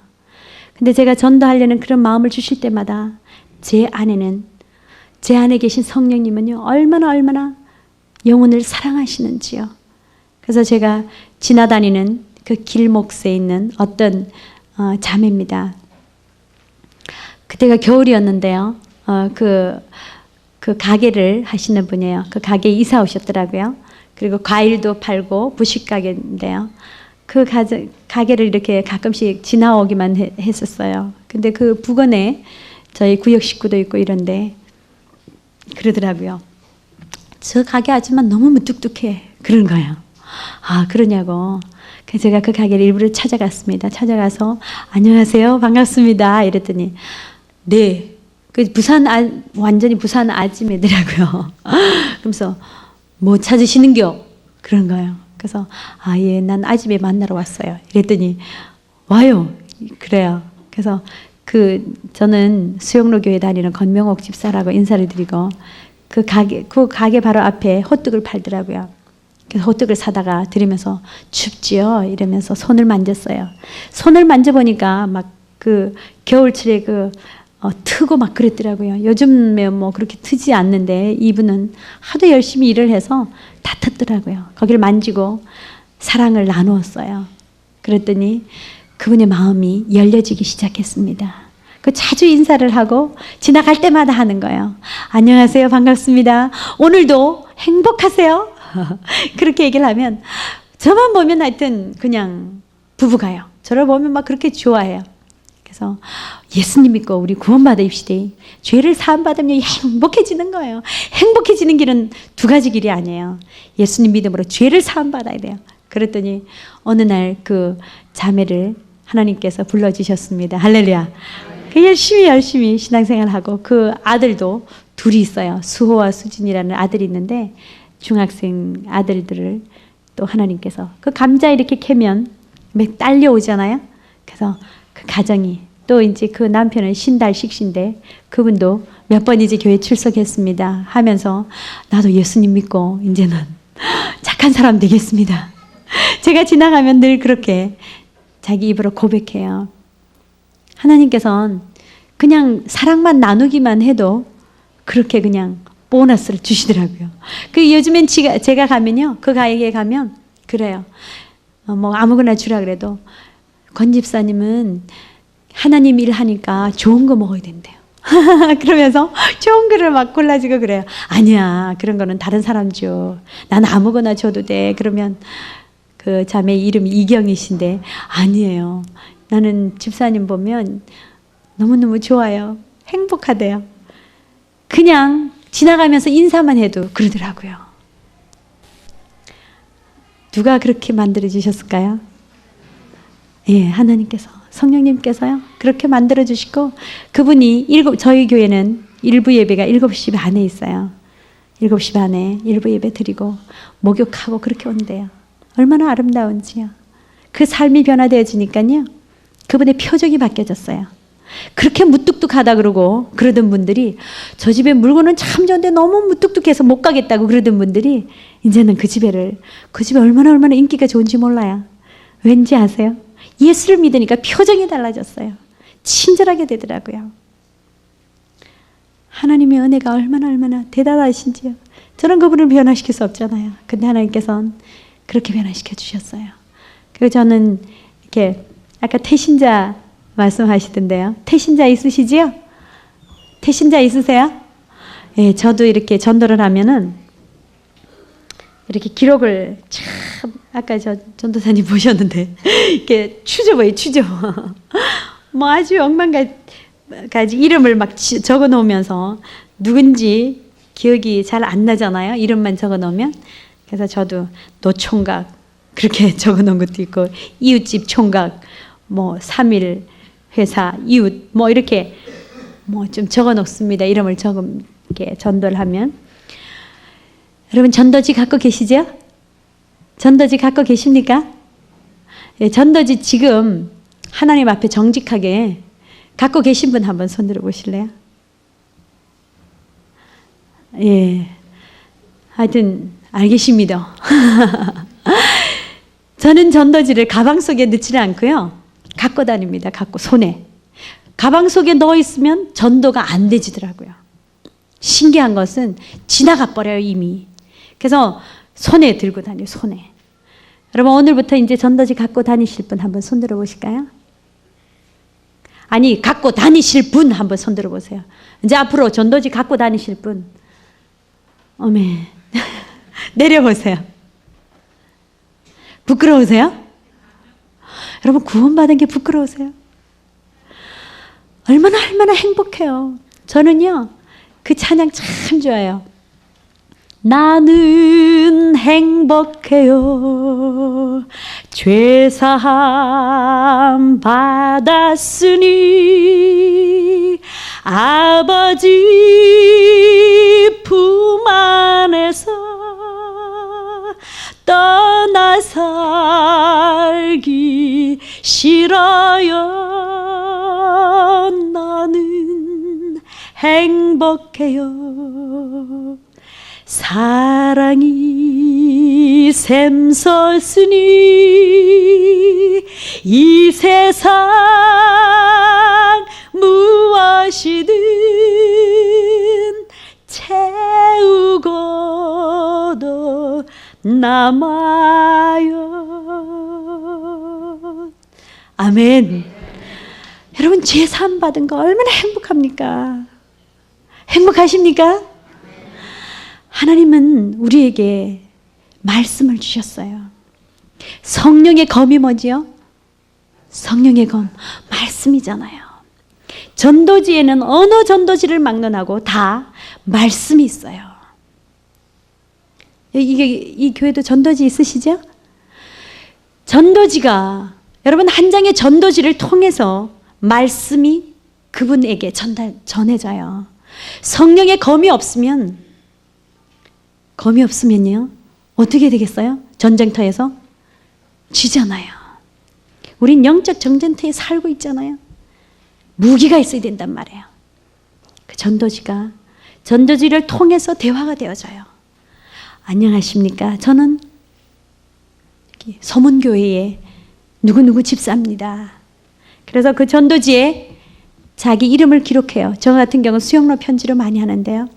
근데 제가 전도하려는 그런 마음을 주실 때마다 제 안에 계신 성령님은요, 얼마나 영혼을 사랑하시는지요. 그래서 제가 지나다니는 그 길목에 있는 어떤 자매입니다. 그때가 겨울이었는데요. 그 가게를 하시는 분이에요. 그 가게에 이사 오셨더라고요. 그리고 과일도 팔고 부식 가게인데요. 그 가게를 이렇게 가끔씩 지나오기만 했었어요. 근데 그 부근에 저희 구역 식구도 있고 이런데 그러더라고요. 저 가게 아줌마 너무 무뚝뚝해. 그런 거예요. 아, 그러냐고. 그래서 제가 그 가게를 일부러 찾아갔습니다. 찾아가서 안녕하세요. 반갑습니다. 이랬더니 네. 그 완전히 부산 아줌매더라고요. 그러면서 뭐 찾으시는겨? 그런 거예요. 그래서 예, 난 아줌매 만나러 왔어요. 이랬더니 와요. 그래요. 그래서 저는 수영로 교회 다니는 권명옥 집사라고 인사를 드리고 그 가게 바로 앞에 호떡을 팔더라고요. 그래서 호떡을 사다가 드리면서 춥지요? 이러면서 손을 만졌어요. 손을 만져보니까 막 그 겨울철에 트고 막 그랬더라고요. 요즘에 뭐 그렇게 트지 않는데 이분은 하도 열심히 일을 해서 다 텄더라고요. 거기를 만지고 사랑을 나누었어요. 그랬더니 그분의 마음이 열려지기 시작했습니다. 자주 인사를 하고 지나갈 때마다 하는 거예요. 안녕하세요. 반갑습니다. 오늘도 행복하세요. 그렇게 얘기를 하면 저만 보면 하여튼 그냥 부부가요. 저를 보면 막 그렇게 좋아해요. 그래서 예수님 믿고 우리 구원받으시되 죄를 사함받으면 행복해지는 거예요. 행복해지는 길은 두 가지 길이 아니에요. 예수님 믿음으로 죄를 사함받아야 돼요. 그랬더니 어느 날 그 자매를 하나님께서 불러주셨습니다. 할렐루야. 열심히 신앙생활하고 그 아들도 둘이 있어요. 수호와 수진이라는 아들이 있는데 중학생 아들들을 또 하나님께서 그 감자 이렇게 캐면 막 딸려오잖아요. 그래서 그 가정이 또 이제 그 남편은 신달식신데 그분도 몇 번 이제 교회 출석했습니다 하면서 나도 예수님 믿고 이제는 착한 사람 되겠습니다. 제가 지나가면 늘 그렇게 자기 입으로 고백해요. 하나님께서는 그냥 사랑만 나누기만 해도 그렇게 그냥 보너스를 주시더라고요. 요즘엔 제가 가면요, 그 가게에 가면 그래요. 뭐 아무거나 주라 그래도 권 집사님은 하나님 일하니까 좋은 거 먹어야 된대요. 그러면서 좋은 거를 막 골라주고 그래요. 아니야, 그런 거는 다른 사람 줘. 난 아무거나 줘도 돼. 그러면 그 자매 이름이 이경이신데 아니에요. 나는 집사님 보면 너무너무 좋아요. 행복하대요. 그냥 지나가면서 인사만 해도 그러더라고요. 누가 그렇게 만들어 주셨을까요? 예, 하나님께서, 성령님께서요. 그렇게 만들어 주시고 그분이 저희 교회는 일부 예배가 7시 반에 있어요. 7시 반에 일부 예배 드리고 목욕하고 그렇게 온대요. 얼마나 아름다운지요. 그 삶이 변화되어지니까요. 그분의 표정이 바뀌어졌어요. 그렇게 무뚝뚝하다 그러던 분들이 저 집에 물건은 참 좋은데 너무 무뚝뚝해서 못 가겠다고 그러던 분들이 이제는 그 집에 얼마나 인기가 좋은지 몰라요. 왠지 아세요? 예수를 믿으니까 표정이 달라졌어요. 친절하게 되더라고요. 하나님의 은혜가 얼마나 대단하신지요. 저는 그분을 변화시킬 수 없잖아요. 근데 하나님께서는 그렇게 변화시켜 주셨어요. 그리고 저는 이렇게 아까 태신자 말씀하시던데요. 태신자 있으시지요? 태신자 있으세요? 예, 저도 이렇게 전도를 하면은 이렇게 기록을 참 아까 저 전도사님 보셨는데 이렇게 추져 보여요. 추져. 뭐 아주 엉망가지 이름을 막 적어 놓으면서 누군지 기억이 잘 안 나잖아요. 이름만 적어 놓으면. 그래서 저도 노총각 그렇게 적어 놓은 것도 있고 이웃집 총각 뭐 3일 회사, 이웃 뭐 이렇게 뭐 좀 적어 놓습니다. 이름을 이렇게 전도를 하면. 여러분 전도지 갖고 계시죠? 전도지 갖고 계십니까? 예, 전도지 지금 하나님 앞에 정직하게 갖고 계신 분 한번 손 들어 보실래요? 예. 하여튼 알겠습니다. 저는 전도지를 가방 속에 넣지는 않고요. 갖고 다닙니다. 갖고 손에. 가방 속에 넣어 있으면 전도가 안 되지더라고요. 신기한 것은 지나가 버려요, 이미. 그래서 손에 들고 다녀요, 손에. 여러분 오늘부터 이제 전도지 갖고 다니실 분 한번 손 들어 보실까요? 아니, 갖고 다니실 분 한번 손 들어 보세요. 이제 앞으로 전도지 갖고 다니실 분. 어메. 내려보세요. 부끄러우세요? 여러분 구원받은 게 부끄러우세요? 얼마나 행복해요. 저는요 그 찬양 참 좋아요. 나는 행복해요. 죄사함 받았으니 아버지 품 안에서 떠나 살기 싫어요. 나는 행복해요. 사랑이 샘솟으니 이 세상 무엇이든 채우고도 남아요. 아멘. 여러분 죄 사함 받은 거 얼마나 행복합니까? 행복하십니까? 하나님은 우리에게 말씀을 주셨어요. 성령의 검이 뭐지요? 성령의 검, 말씀이잖아요. 전도지에는 어느 전도지를 막론하고 다 말씀이 있어요. 이 교회도 전도지 있으시죠? 전도지가 여러분 한 장의 전도지를 통해서 말씀이 그분에게 전해져요. 성령의 검이 없으면요 어떻게 되겠어요? 전쟁터에서 지잖아요. 우린 영적 전쟁터에 살고 있잖아요. 무기가 있어야 된단 말이에요. 그 전도지를 통해서 대화가 되어져요. 안녕하십니까? 저는 서문교회의 누구누구 집사입니다. 그래서 그 전도지에 자기 이름을 기록해요. 저 같은 경우는 수영로 편지로 많이 하는데요.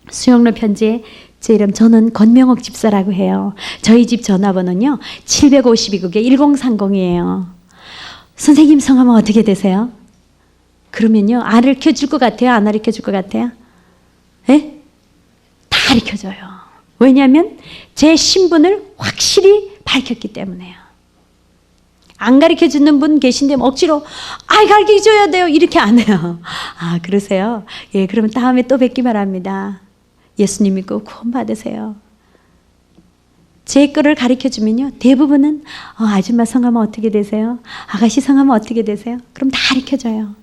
수영로 편지에 제 이름, 저는 권명옥 집사라고 해요. 저희 집 전화번호는요 752국에 1030이에요. 선생님 성함은 어떻게 되세요? 그러면요 알려줄 것 같아요? 안 알려줄 것 같아요? 예? 다 알려줘요. 왜냐하면 제 신분을 확실히 밝혔기 때문에요. 안 가르쳐주는 분 계신데 억지로 가르쳐줘야 돼요 이렇게 안 해요. 아 그러세요? 예, 그러면 다음에 또 뵙기 바랍니다. 예수님 믿고 구원 받으세요. 제 거를 가르쳐주면요 대부분은 아줌마 성함은 어떻게 되세요? 아가씨 성함은 어떻게 되세요? 그럼 다 가르쳐줘요.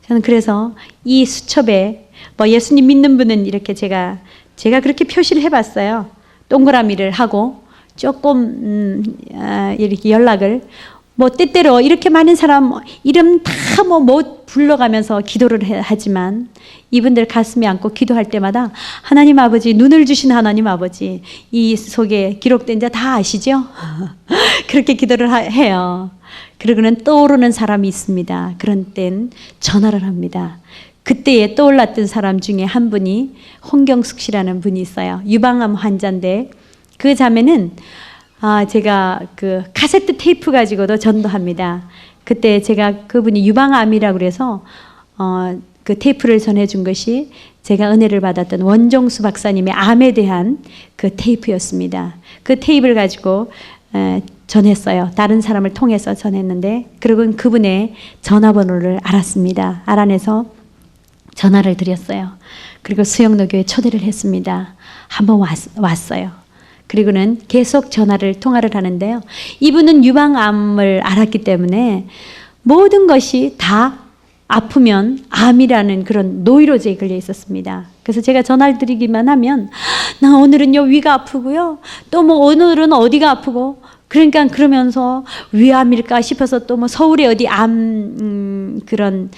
저는 그래서 이 수첩에 예수님 믿는 분은 이렇게 제가 그렇게 표시를 해봤어요. 동그라미를 하고 조금 이렇게 연락을 때때로 이렇게 많은 사람 이름 다 못 불러가면서 기도를 하지만 이분들 가슴에 안고 기도할 때마다 하나님 아버지, 눈을 주신 하나님 아버지, 이 속에 기록된 자 다 아시죠? 그렇게 기도를 해요. 그러고는 떠오르는 사람이 있습니다. 그런 땐 전화를 합니다. 그때에 떠올랐던 사람 중에 한 분이 홍경숙 씨라는 분이 있어요. 유방암 환자인데 그 자매는 제가 그 카세트 테이프 가지고도 전도합니다. 그때 제가 그분이 유방암이라고 그래서 그 테이프를 전해준 것이 제가 은혜를 받았던 원종수 박사님의 암에 대한 그 테이프였습니다. 그 테이프를 가지고 전했어요. 다른 사람을 통해서 전했는데 그리고 그분의 전화번호를 알았습니다. 알아내서 전화를 드렸어요. 그리고 수영로교에 초대를 했습니다. 한번 왔어요. 그리고는 계속 통화를 하는데요. 이분은 유방암을 알았기 때문에 모든 것이 다 아프면 암이라는 그런 노이로제에 걸려 있었습니다. 그래서 제가 전화를 드리기만 하면 나 오늘은요 위가 아프고요. 또 뭐 오늘은 어디가 아프고 그러니까 그러면서 위암일까 싶어서 또 뭐 서울에 어디 암 그런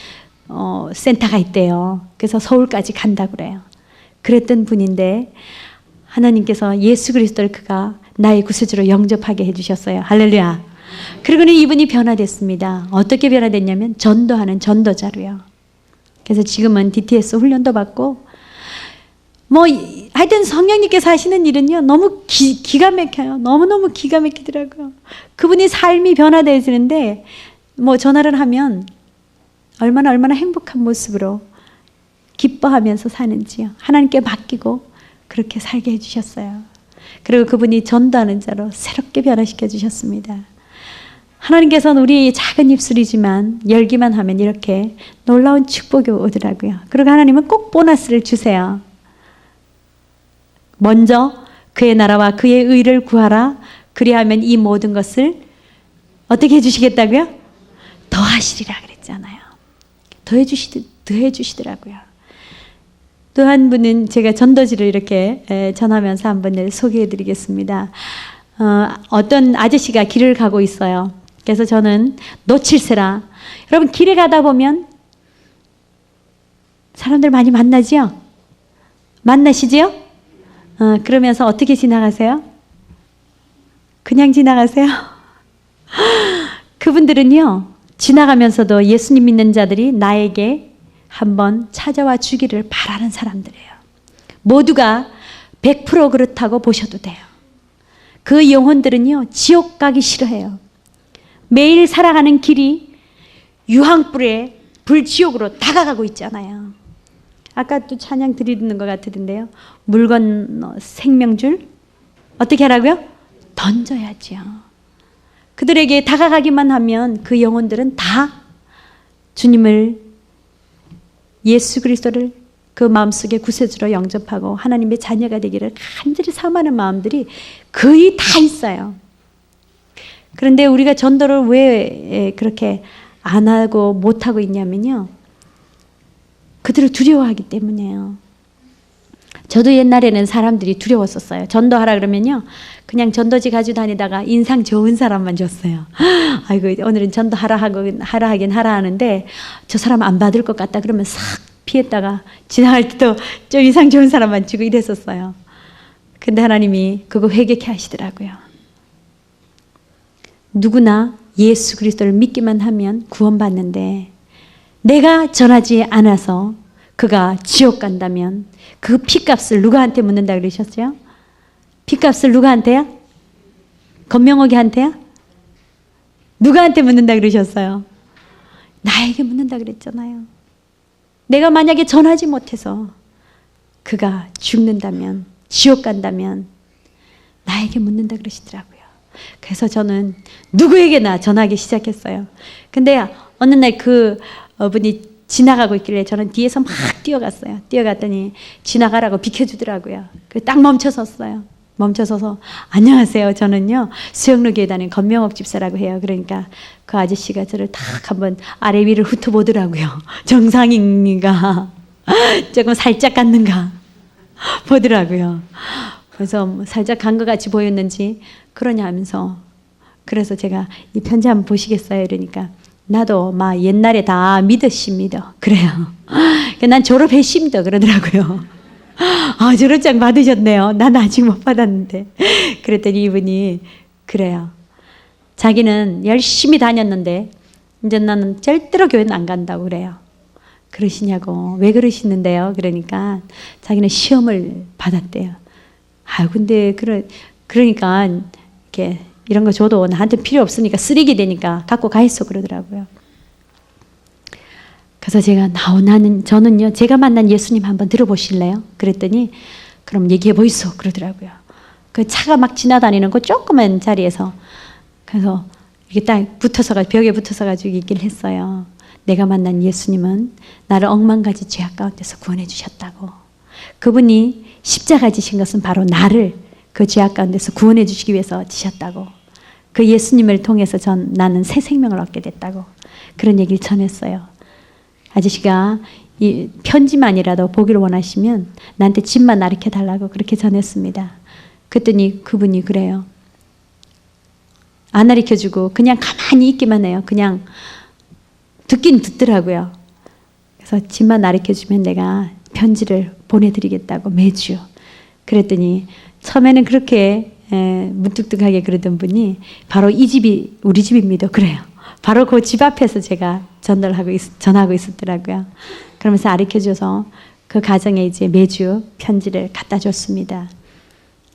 센터가 있대요. 그래서 서울까지 간다고 그래요. 그랬던 분인데 하나님께서 예수 그리스도를 그가 나의 구세주로 영접하게 해주셨어요. 할렐루야. 그리고는 이분이 변화됐습니다. 어떻게 변화됐냐면 전도하는 전도자로요. 그래서 지금은 DTS 훈련도 받고 뭐 하여튼 성령님께서 하시는 일은요 너무 기가 막혀요. 너무너무 기가 막히더라고요. 그분이 삶이 변화되시는데 뭐 전화를 하면 얼마나 행복한 모습으로 기뻐하면서 사는지요. 하나님께 맡기고 그렇게 살게 해주셨어요. 그리고 그분이 전도하는 자로 새롭게 변화시켜 주셨습니다. 하나님께서는 우리 작은 입술이지만 열기만 하면 이렇게 놀라운 축복이 오더라고요. 그리고 하나님은 꼭 보너스를 주세요. 먼저 그의 나라와 그의 의를 구하라. 그리하면 이 모든 것을 어떻게 해주시겠다고요? 더하시리라 그랬잖아요. 더해주시더라고요. 또 한 분은 제가 전도지를 이렇게 전하면서 한 분을 소개해드리겠습니다. 어떤 아저씨가 길을 가고 있어요. 그래서 저는 놓칠세라. 여러분 길에 가다 보면 사람들 많이 만나지요? 만나시지요? 그러면서 어떻게 지나가세요? 그냥 지나가세요? 그분들은요 지나가면서도 예수님 믿는 자들이 나에게 한번 찾아와 주기를 바라는 사람들이에요. 모두가 100% 그렇다고 보셔도 돼요. 그 영혼들은요 지옥 가기 싫어해요. 매일 살아가는 길이 유황불에 불지옥으로 다가가고 있잖아요. 아까 또 찬양 드리는 것 같은데요. 물 건너 생명줄 어떻게 하라고요? 던져야죠. 그들에게 다가가기만 하면 그 영혼들은 다 주님을 예수 그리스도를 그 마음속에 구세주로 영접하고 하나님의 자녀가 되기를 간절히 사모하는 마음들이 거의 다 있어요. 그런데 우리가 전도를 왜 그렇게 안 하고 못 하고 있냐면요. 그들을 두려워하기 때문이에요. 저도 옛날에는 사람들이 두려웠었어요. 전도하라 그러면요. 그냥 전도지 가지고 다니다가 인상 좋은 사람만 줬어요. 아이고 오늘은 전도하라 하긴 하라 하는데 저 사람 안 받을 것 같다 그러면 싹 피했다가 지나갈 때도 좀 인상 좋은 사람만 주고 이랬었어요. 근데 하나님이 그거 회개케 하시더라고요. 누구나 예수 그리스도를 믿기만 하면 구원받는데 내가 전하지 않아서 그가 지옥 간다면 그 피값을 누구한테 묻는다 그러셨어요? 피값을 누구한테요? 권명옥이한테요? 누구한테 묻는다 그러셨어요? 나에게 묻는다 그랬잖아요. 내가 만약에 전하지 못해서 그가 죽는다면 지옥 간다면 나에게 묻는다 그러시더라고요. 그래서 저는 누구에게나 전하기 시작했어요. 근데 어느 날 그 분이 지나가고 있길래 저는 뒤에서 막 뛰어갔어요. 뛰어갔더니 지나가라고 비켜주더라고요. 딱 멈춰섰어요. 멈춰서서 안녕하세요. 저는요 수영로 교회 다니는 권명옥 집사라고 해요. 그러니까 그 아저씨가 저를 딱 한번 아래 위를 훑어보더라고요. 정상인가 조금 살짝 갔는가 보더라고요. 그래서 뭐 살짝 간 것 같이 보였는지 그러냐 하면서 그래서 제가 이 편지 한번 보시겠어요? 이러니까 나도 막 옛날에 다 믿었습니다. 그래요. 난 졸업했습니다. 그러더라고요. 아, 졸업장 받으셨네요. 난 아직 못 받았는데. 그랬더니 이분이 그래요. 자기는 열심히 다녔는데 이제 나는 절대로 교회는 안 간다고 그래요. 그러시냐고. 왜 그러시는데요? 그러니까 자기는 시험을 받았대요. 아, 근데 그러니까 이렇게 이런 거 줘도 나한테 필요 없으니까 쓰레기 되니까 갖고 가 있어 그러더라고요. 그래서 제가 저는요 제가 만난 예수님 한번 들어보실래요? 그랬더니 그럼 얘기해 보이소 그러더라고요. 그 차가 막 지나다니는 그 조그만 자리에서 그래서 이렇게 딱 벽에 붙어서 가지고 얘기를 했어요. 내가 만난 예수님은 나를 억만가지 죄악 가운데서 구원해 주셨다고. 그분이 십자가 지신 것은 바로 나를 그 죄악 가운데서 구원해 주시기 위해서 지셨다고. 그 예수님을 통해서 나는 새 생명을 얻게 됐다고 그런 얘기를 전했어요. 아저씨가 이 편지만이라도 보기를 원하시면 나한테 집만 가르쳐 달라고 그렇게 전했습니다. 그랬더니 그분이 그래요. 안 가르쳐주고 그냥 가만히 있기만 해요. 그냥 듣긴 듣더라고요. 그래서 집만 가르쳐주면 내가 편지를 보내드리겠다고 매주. 그랬더니 처음에는 그렇게 무뚝뚝하게 그러던 분이 바로 이 집이 우리 집입니다. 그래요. 바로 그 집 앞에서 제가 전하고 있었더라고요. 그러면서 가르쳐줘서 그 가정에 이제 매주 편지를 갖다 줬습니다.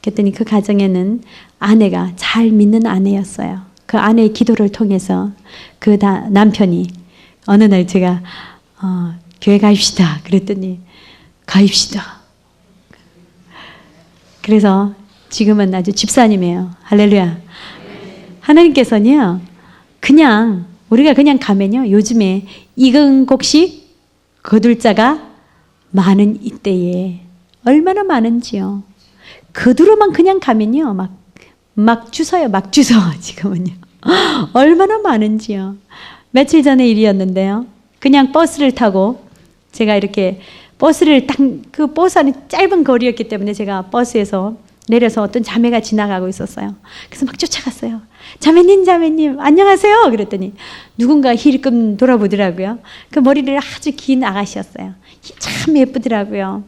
그랬더니 그 가정에는 아내가 잘 믿는 아내였어요. 그 아내의 기도를 통해서 그 남편이 어느 날 제가 교회 가입시다 그랬더니 가입시다. 그래서 지금은 아주 집사님이에요. 할렐루야. 하나님께서는요, 그냥 우리가 그냥 가면요, 요즘에 익은 곡식 거둘 자가 많은 이때에 얼마나 많은지요. 거두로만 그냥 가면요, 막 주서요, 막 주서. 지금은요, 얼마나 많은지요. 며칠 전에 일이었는데요. 그냥 버스를 타고 제가 이렇게 버스를 딱 그 버스 안에 짧은 거리였기 때문에 제가 버스에서 내려서 어떤 자매가 지나가고 있었어요. 그래서 막 쫓아갔어요. 자매님, 안녕하세요. 그랬더니 누군가 힐끔 돌아보더라고요. 그 머리를 아주 긴 아가씨였어요. 참 예쁘더라고요.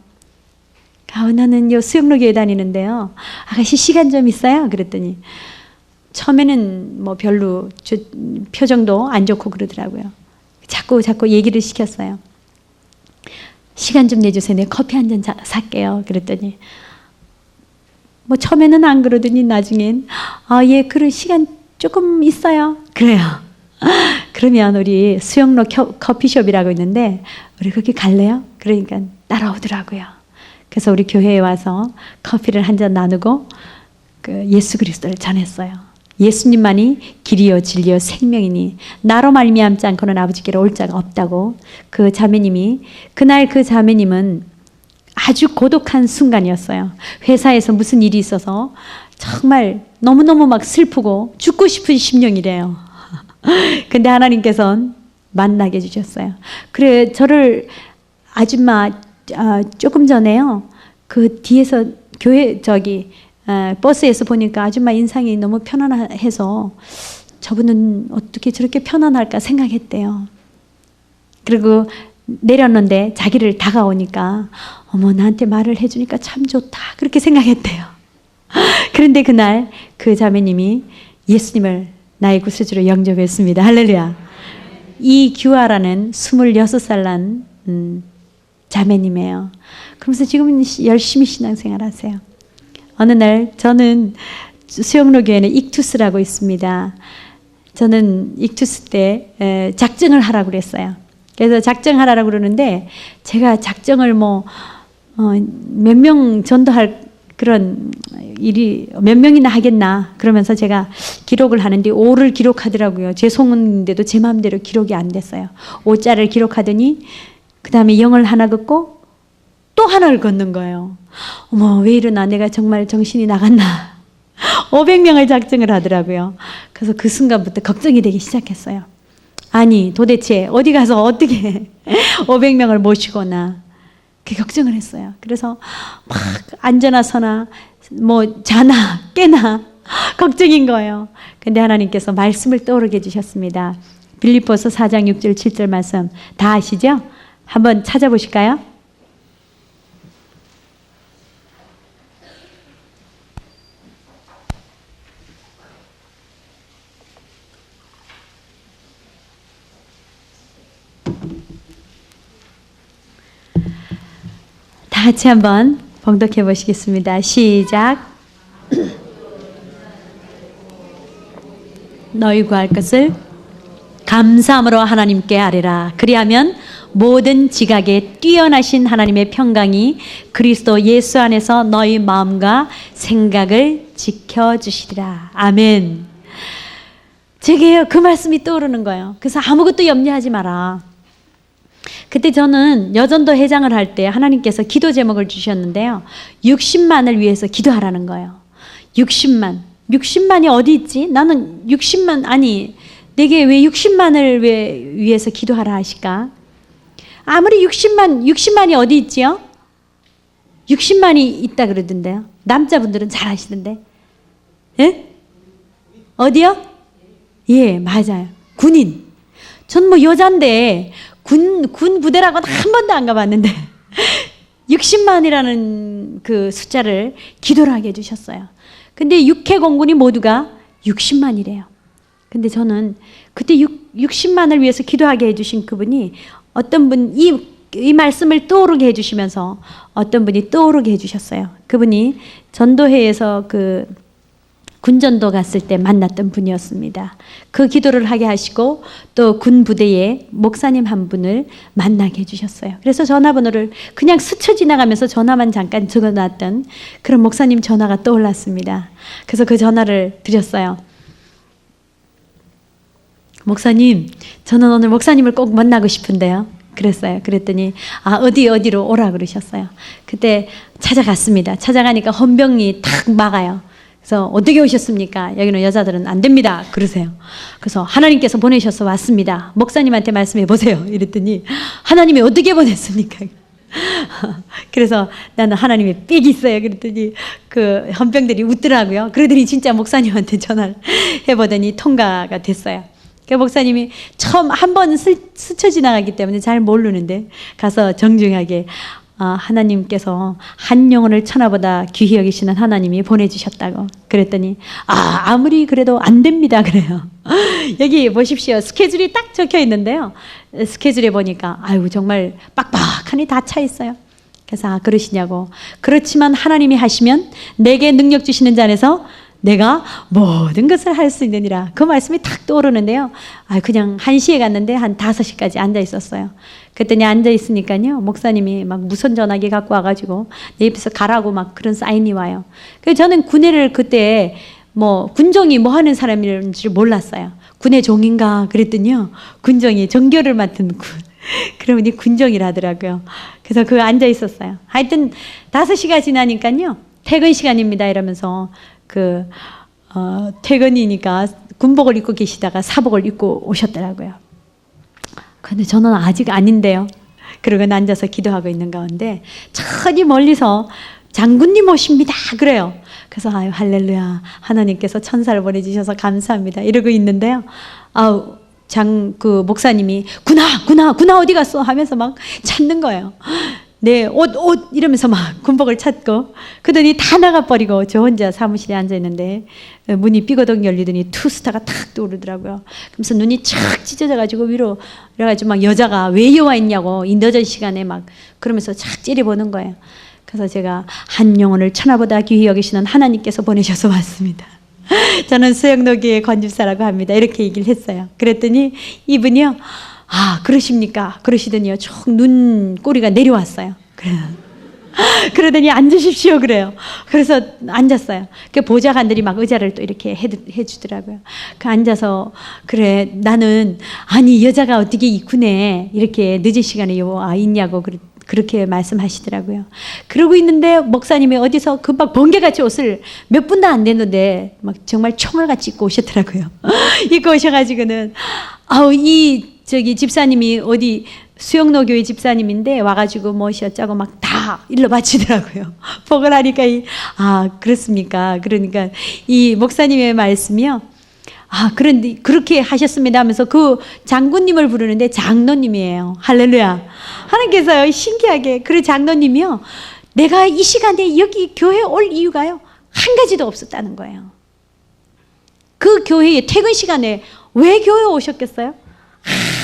나는 요 수영로 교회 다니는데요. 아가씨 시간 좀 있어요? 그랬더니 처음에는 뭐 별로 표정도 안 좋고 그러더라고요. 자꾸 얘기를 시켰어요. 시간 좀 내주세요. 내가 커피 한 잔 살게요. 그랬더니 뭐 처음에는 안 그러더니 나중엔 예, 그런 시간 조금 있어요. 그래요. 그러면 우리 수영로 커피숍이라고 있는데 우리 거기 갈래요? 그러니까 따라오더라고요. 그래서 우리 교회에 와서 커피를 한 잔 나누고 그 예수 그리스도를 전했어요. 예수님만이 길이요 진리요 생명이니 나로 말미암지 않고는 아버지께로 올 자가 없다고. 그 자매님이 그날 그 자매님은 아주 고독한 순간이었어요. 회사에서 무슨 일이 있어서 정말 너무너무 막 슬프고 죽고 싶은 심령이래요. 근데 하나님께서는 만나게 해주셨어요. 그래 저를 아줌마 조금 전에요. 그 뒤에서 교회 버스에서 보니까 아줌마 인상이 너무 편안해서 저분은 어떻게 저렇게 편안할까 생각했대요. 그리고 내렸는데 자기를 다가오니까 어머 나한테 말을 해주니까 참 좋다 그렇게 생각했대요. 그런데 그날 그 자매님이 예수님을 나의 구세주로 영접했습니다. 할렐루야. 이 규아라는 26살 난 자매님이에요. 그러면서 지금은 열심히 신앙생활 하세요. 어느 날 저는 수영로 교회는 익투스라고 있습니다. 저는 익투스 때 작정을 하라고 그랬어요. 그래서 작정하라고 그러는데 제가 작정을 몇 명 전도할 그런 일이 몇 명이나 하겠나 그러면서 제가 기록을 하는데 5를 기록하더라고요. 제 소문인데도 제 마음대로 기록이 안 됐어요. 5자를 기록하더니 그 다음에 0을 하나 긋고 또 하나를 걷는 거예요. 어머 왜 이러나 내가 정말 정신이 나갔나. 500명을 작정을 하더라고요. 그래서 그 순간부터 걱정이 되기 시작했어요. 아니 도대체 어디 가서 어떻게 500명을 모시거나 그 걱정을 했어요. 그래서 막 앉아나 서나 뭐 자나 깨나 걱정인 거예요. 근데 하나님께서 말씀을 떠오르게 해주셨습니다. 빌립보서 4장 6절 7절 말씀 다 아시죠? 한번 찾아보실까요? 다 같이 한번 봉독해 보시겠습니다. 시작. 너희 구할 것을 감사함으로 하나님께 아뢰라. 그리하면 모든 지각에 뛰어나신 하나님의 평강이 그리스도 예수 안에서 너희 마음과 생각을 지켜주시리라. 아멘. 제게요 그 말씀이 떠오르는 거예요. 그래서 아무것도 염려하지 마라. 그때 저는 여전도 회장을 할 때 하나님께서 기도 제목을 주셨는데요. 60만을 위해서 기도하라는 거예요. 60만. 60만이 어디 있지? 나는 60만, 아니, 내게 왜 60만을 왜 위해서 기도하라 하실까? 아무리 60만이 어디 있지요? 60만이 있다 그러던데요. 남자분들은 잘 아시던데. 예? 어디요? 예, 맞아요. 군인. 전 뭐 여잔데 군 부대라고는 한 번도 안 가봤는데 60만이라는 그 숫자를 기도를 하게 해주셨어요. 근데 육해공군이 모두가 60만이래요. 근데 저는 그때 60만을 위해서 기도하게 해주신 그분이 어떤 분, 이 말씀을 떠오르게 해주시면서 어떤 분이 떠오르게 해주셨어요. 그분이 전도회에서 그 군전도 갔을 때 만났던 분이었습니다. 그 기도를 하게 하시고 또 군 부대에 목사님 한 분을 만나게 해주셨어요. 그래서 전화번호를 그냥 스쳐 지나가면서 전화만 잠깐 적어놨던 그런 목사님 전화가 떠올랐습니다. 그래서 그 전화를 드렸어요. 목사님, 저는 오늘 목사님을 꼭 만나고 싶은데요. 그랬어요. 그랬더니 어디로 오라 그러셨어요. 그때 찾아갔습니다. 찾아가니까 헌병이 탁 막아요. 그래서 어떻게 오셨습니까? 여기는 여자들은 안 됩니다. 그러세요. 그래서 하나님께서 보내셔서 왔습니다. 목사님한테 말씀해 보세요. 이랬더니 하나님이 어떻게 보냈습니까? 그래서 나는 하나님의 빽이 있어요. 그랬더니 그 헌병들이 웃더라고요. 그러더니 진짜 목사님한테 전화를 해보더니 통과가 됐어요. 그 목사님이 처음 한 번 스쳐 지나가기 때문에 잘 모르는데 가서 정중하게 하나님께서 한 영혼을 천하보다 귀히 여기시는 하나님이 보내주셨다고 그랬더니 아무리 그래도 안 됩니다 그래요. 여기 보십시오. 스케줄이 딱 적혀 있는데요. 스케줄에 보니까 정말 빡빡하니 다 차 있어요. 그래서 그러시냐고. 그렇지만 하나님이 하시면 내게 능력 주시는 자 안에서 내가 모든 것을 할 수 있느니라. 그 말씀이 탁 떠오르는데요. 그냥 1시에 갔는데 한 5시까지 앉아 있었어요. 그랬더니 앉아 있으니까요. 목사님이 막 무선 전화기 갖고 와가지고 내 옆에서 가라고 막 그런 사인이 와요. 그래서 저는 군회를 그때 군종이 뭐 하는 사람인 줄 몰랐어요. 군의 종인가 그랬더니요. 군종이 정교를 맡은 군. 그러더니 군종이라더라고요. 그래서 그 앉아 있었어요. 하여튼 5시가 지나니까요. 퇴근 시간입니다 이러면서 퇴근이니까 군복을 입고 계시다가 사복을 입고 오셨더라고요. 근데 저는 아직 아닌데요. 그러고 앉아서 기도하고 있는 가운데 저기 멀리서 장군님 오십니다 그래요. 그래서 할렐루야 하나님께서 천사를 보내주셔서 감사합니다 이러고 있는데요. 그 목사님이 군아 어디 갔어 하면서 막 찾는 거예요. 네, 옷 이러면서 막 군복을 찾고 그러더니 다 나가버리고 저 혼자 사무실에 앉아있는데 문이 삐거덕 열리더니 투스타가 탁 떠오르더라고요. 그러면서 눈이 착 찢어져가지고 위로 그래가지고 막 여자가 왜 여와 있냐고 이 늦은 시간에 막 그러면서 착 찌려보는 거예요. 그래서 제가 한 영혼을 천하보다 귀히 여기시는 하나님께서 보내셔서 왔습니다. 저는 수영노교의 건집사라고 합니다. 이렇게 얘기를 했어요. 그랬더니 이분이요. 그러십니까? 그러시더니요. 쭉 눈꼬리가 내려왔어요. 그러더니 앉으십시오. 그래요. 그래서 앉았어요. 그 보좌관들이 막 의자를 또 이렇게 해주더라고요. 그 앉아서 그래 나는 여자가 어떻게 이 군에 이렇게 늦은 시간에 와 있냐고 그렇게 말씀하시더라고요. 그러고 있는데 목사님이 어디서 금방 번개같이 옷을 몇 분도 안 됐는데 막 정말 총알같이 입고 오셨더라고요. 입고 오셔가지고는 저기 집사님이 어디 수영노교회 집사님인데 와가지고 뭐시었자고 막 다 일러 바치더라고요. 보고 나니까 그렇습니까? 그러니까 이 목사님의 말씀이요. 그런데 그렇게 하셨습니다 하면서 그 장군님을 부르는데 장로님이에요. 할렐루야. 하나님께서 신기하게 그래 장로님이요. 내가 이 시간에 여기 교회에 올 이유가요. 한 가지도 없었다는 거예요. 그 교회에 퇴근 시간에 왜 교회에 오셨겠어요?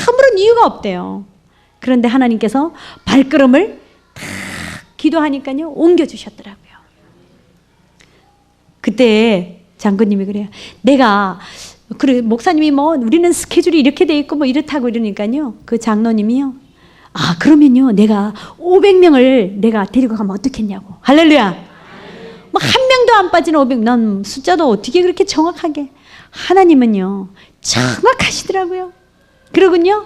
아무런 이유가 없대요. 그런데 하나님께서 발걸음을 탁 기도하니까요 옮겨주셨더라고요. 그때 장군님이 그래요. 목사님이 우리는 스케줄이 이렇게 돼 있고 이렇다고 이러니까요. 그 장로님이요. 그러면요 내가 500명을 내가 데리고 가면 어떻겠냐고. 할렐루야. 한 명도 안 빠지는 500. 난 숫자도 어떻게 그렇게 정확하게. 하나님은요 정확하시더라고요. 그러군요.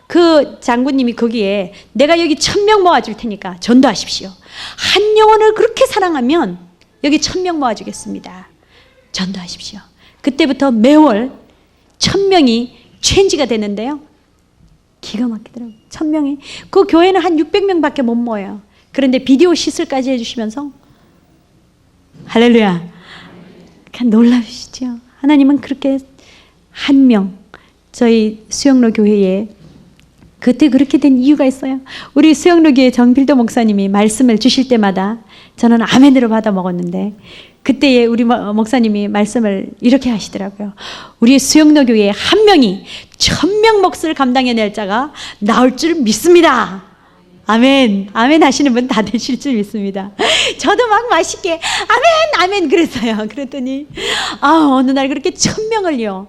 그 장군님이 거기에 내가 여기 1000명 모아줄 테니까 전도하십시오. 한 영혼을 그렇게 사랑하면 여기 1000명 모아주겠습니다. 전도하십시오. 그때부터 매월 1000명이 체인지가 됐는데요. 기가 막히더라고요. 1000명이. 그 교회는 한 600명밖에 못 모여요. 그런데 비디오 시술까지 해주시면서 할렐루야. 그냥 놀라우시죠. 하나님은 그렇게 한 명, 저희 수영로 교회에 그때 그렇게 된 이유가 있어요. 우리 수영로 교회 정필도 목사님이 말씀을 주실 때마다 저는 아멘으로 받아 먹었는데, 그때에 우리 목사님이 말씀을 이렇게 하시더라고요. 우리 수영로 교회에 한 명이 1000명 몫을 감당해낼 자가 나올 줄 믿습니다. 아멘. 아멘 하시는 분 다 되실 줄 믿습니다. 저도 막 맛있게 아멘 아멘 그랬어요. 그랬더니 어느 날 그렇게 1000명을요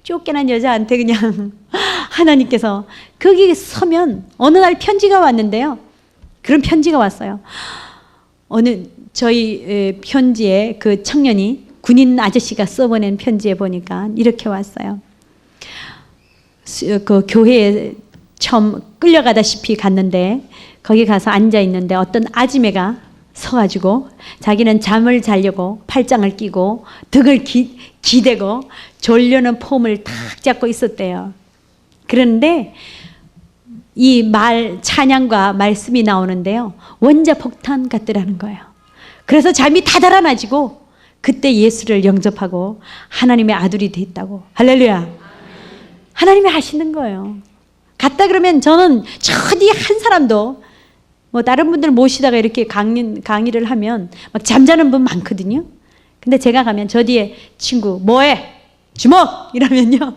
쫓겨난 여자한테 그냥 하나님께서 거기 서면 어느 날 편지가 왔는데요. 그런 편지가 왔어요. 어느 저희 편지에 그 청년이 군인 아저씨가 써보낸 편지에 보니까 이렇게 왔어요. 그 교회에 처음 끌려가다시피 갔는데 거기 가서 앉아 있는데 어떤 아지매가 서가지고 자기는 잠을 자려고 팔짱을 끼고 등을 기대고 졸려는 폼을 탁 잡고 있었대요. 그런데 이 찬양과 말씀이 나오는데요. 원자폭탄 같더라는 거예요. 그래서 잠이 다 달아나지고 그때 예수를 영접하고 하나님의 아들이 됐다고. 할렐루야. 하나님이 하시는 거예요. 갔다 그러면 저는 저디 한 사람도 뭐 다른 분들 모시다가 이렇게 강의를 하면 막 잠자는 분 많거든요. 근데 제가 가면 저 뒤에 친구 뭐해? 주먹! 이러면요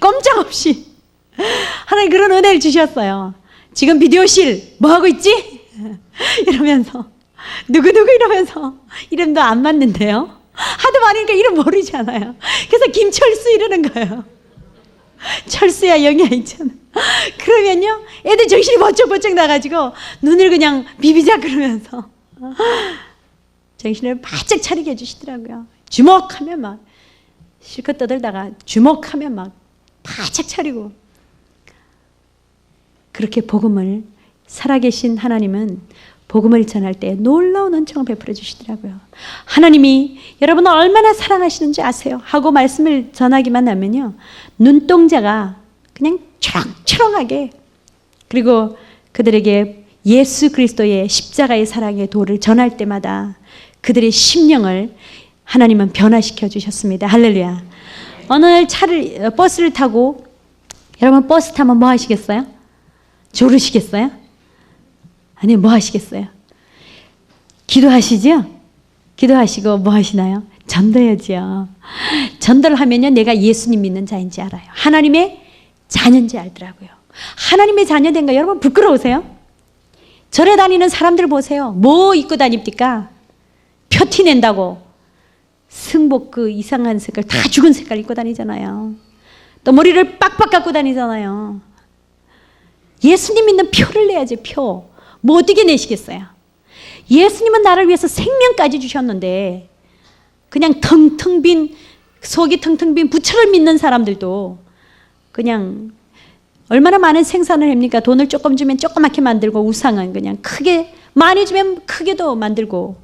꼼짝없이 하나님 그런 은혜를 주셨어요. 지금 비디오실 뭐하고 있지? 이러면서 누구누구 이러면서 이름도 안 맞는데요. 하도 많으니까 이름 모르잖아요. 그래서 김철수 이러는 거예요. 철수야 영희야 있잖아. 그러면요 애들 정신이 번쩍번쩍 나가지고 눈을 그냥 비비자 그러면서 정신을 바짝 차리게 해주시더라고요. 주먹하면 막 실컷 떠들다가 주먹하면 막 바짝 차리고. 그렇게 복음을 살아계신 하나님은 복음을 전할 때 놀라운 은총을 베풀어 주시더라고요. 하나님이 여러분을 얼마나 사랑하시는지 아세요? 하고 말씀을 전하기만 하면요 눈동자가 그냥 초롱초롱하게, 그리고 그들에게 예수 그리스도의 십자가의 사랑의 도를 전할 때마다 그들의 심령을 하나님은 변화시켜 주셨습니다. 할렐루야. 어느 날 버스를 타고, 여러분 버스 타면 뭐 하시겠어요? 졸으시겠어요? 아니 뭐 하시겠어요? 기도하시죠? 기도하시고 뭐 하시나요? 전도해야죠. 전도를 하면요 내가 예수님 믿는 자인지 알아요. 하나님의 자녀인지 알더라고요. 하나님의 자녀된가 여러분 부끄러우세요? 절에 다니는 사람들 보세요. 뭐 입고 다닙니까? 표티 낸다고 승복 그 이상한 색깔 다 죽은 색깔 입고 다니잖아요. 또 머리를 빡빡 깎고 다니잖아요. 예수님 믿는 표를 내야지. 표. 뭐 어떻게 내시겠어요? 예수님은 나를 위해서 생명까지 주셨는데 그냥 텅텅 빈, 속이 텅텅 빈 부처를 믿는 사람들도 그냥 얼마나 많은 생산을 합니까? 돈을 조금 주면 조그맣게 만들고 우상은 그냥 크게, 많이 주면 크게도 만들고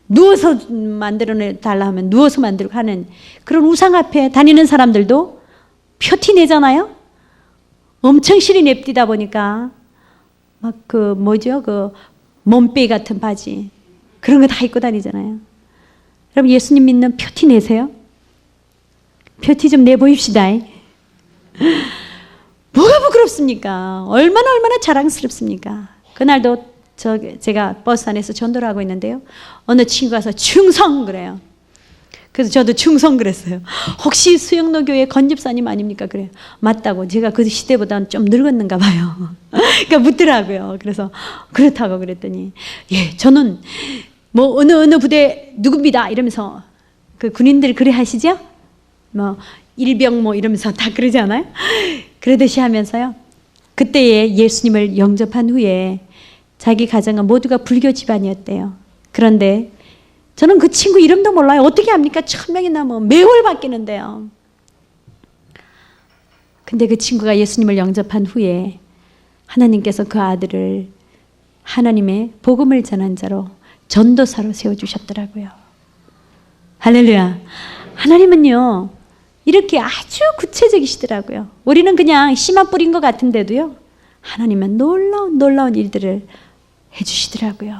누워서 만들어 달라 하면 누워서 만들고 하는 그런 우상 앞에 다니는 사람들도 표티 내잖아요. 엄청 실이 냅디다 보니까 막 그 뭐죠? 그 몸빼 같은 바지 그런 거 다 입고 다니잖아요. 여러분 예수님 믿는 표티 내세요? 표티 좀 내보입시다. 뭐가 부끄럽습니까? 얼마나 자랑스럽습니까? 그날도 제가 버스 안에서 전도를 하고 있는데요. 어느 친구가 와서 충성 그래요. 그래서 저도 충성 그랬어요. 혹시 수영로 교회 건집사님 아닙니까? 그래요. 맞다고. 제가 그 시대보다는 좀 늙었는가 봐요. 그러니까 묻더라고요. 그래서 그렇다고 그랬더니 예, 저는 뭐 어느 부대 누굽니다 이러면서 그 군인들 그래 하시죠? 뭐 일병 뭐 이러면서 다 그러지 않아요? 그러듯이 하면서요. 그때에 예수님을 영접한 후에 자기 가정은 모두가 불교 집안이었대요. 그런데 저는 그 친구 이름도 몰라요. 어떻게 합니까? 1000명이나 뭐 매월 바뀌는데요. 근데 그 친구가 예수님을 영접한 후에 하나님께서 그 아들을 하나님의 복음을 전한 자로 전도사로 세워주셨더라고요. 할렐루야. 하나님은요, 이렇게 아주 구체적이시더라고요. 우리는 그냥 씨만 뿌린 것 같은데도요, 하나님은 놀라운 일들을 해주시더라고요.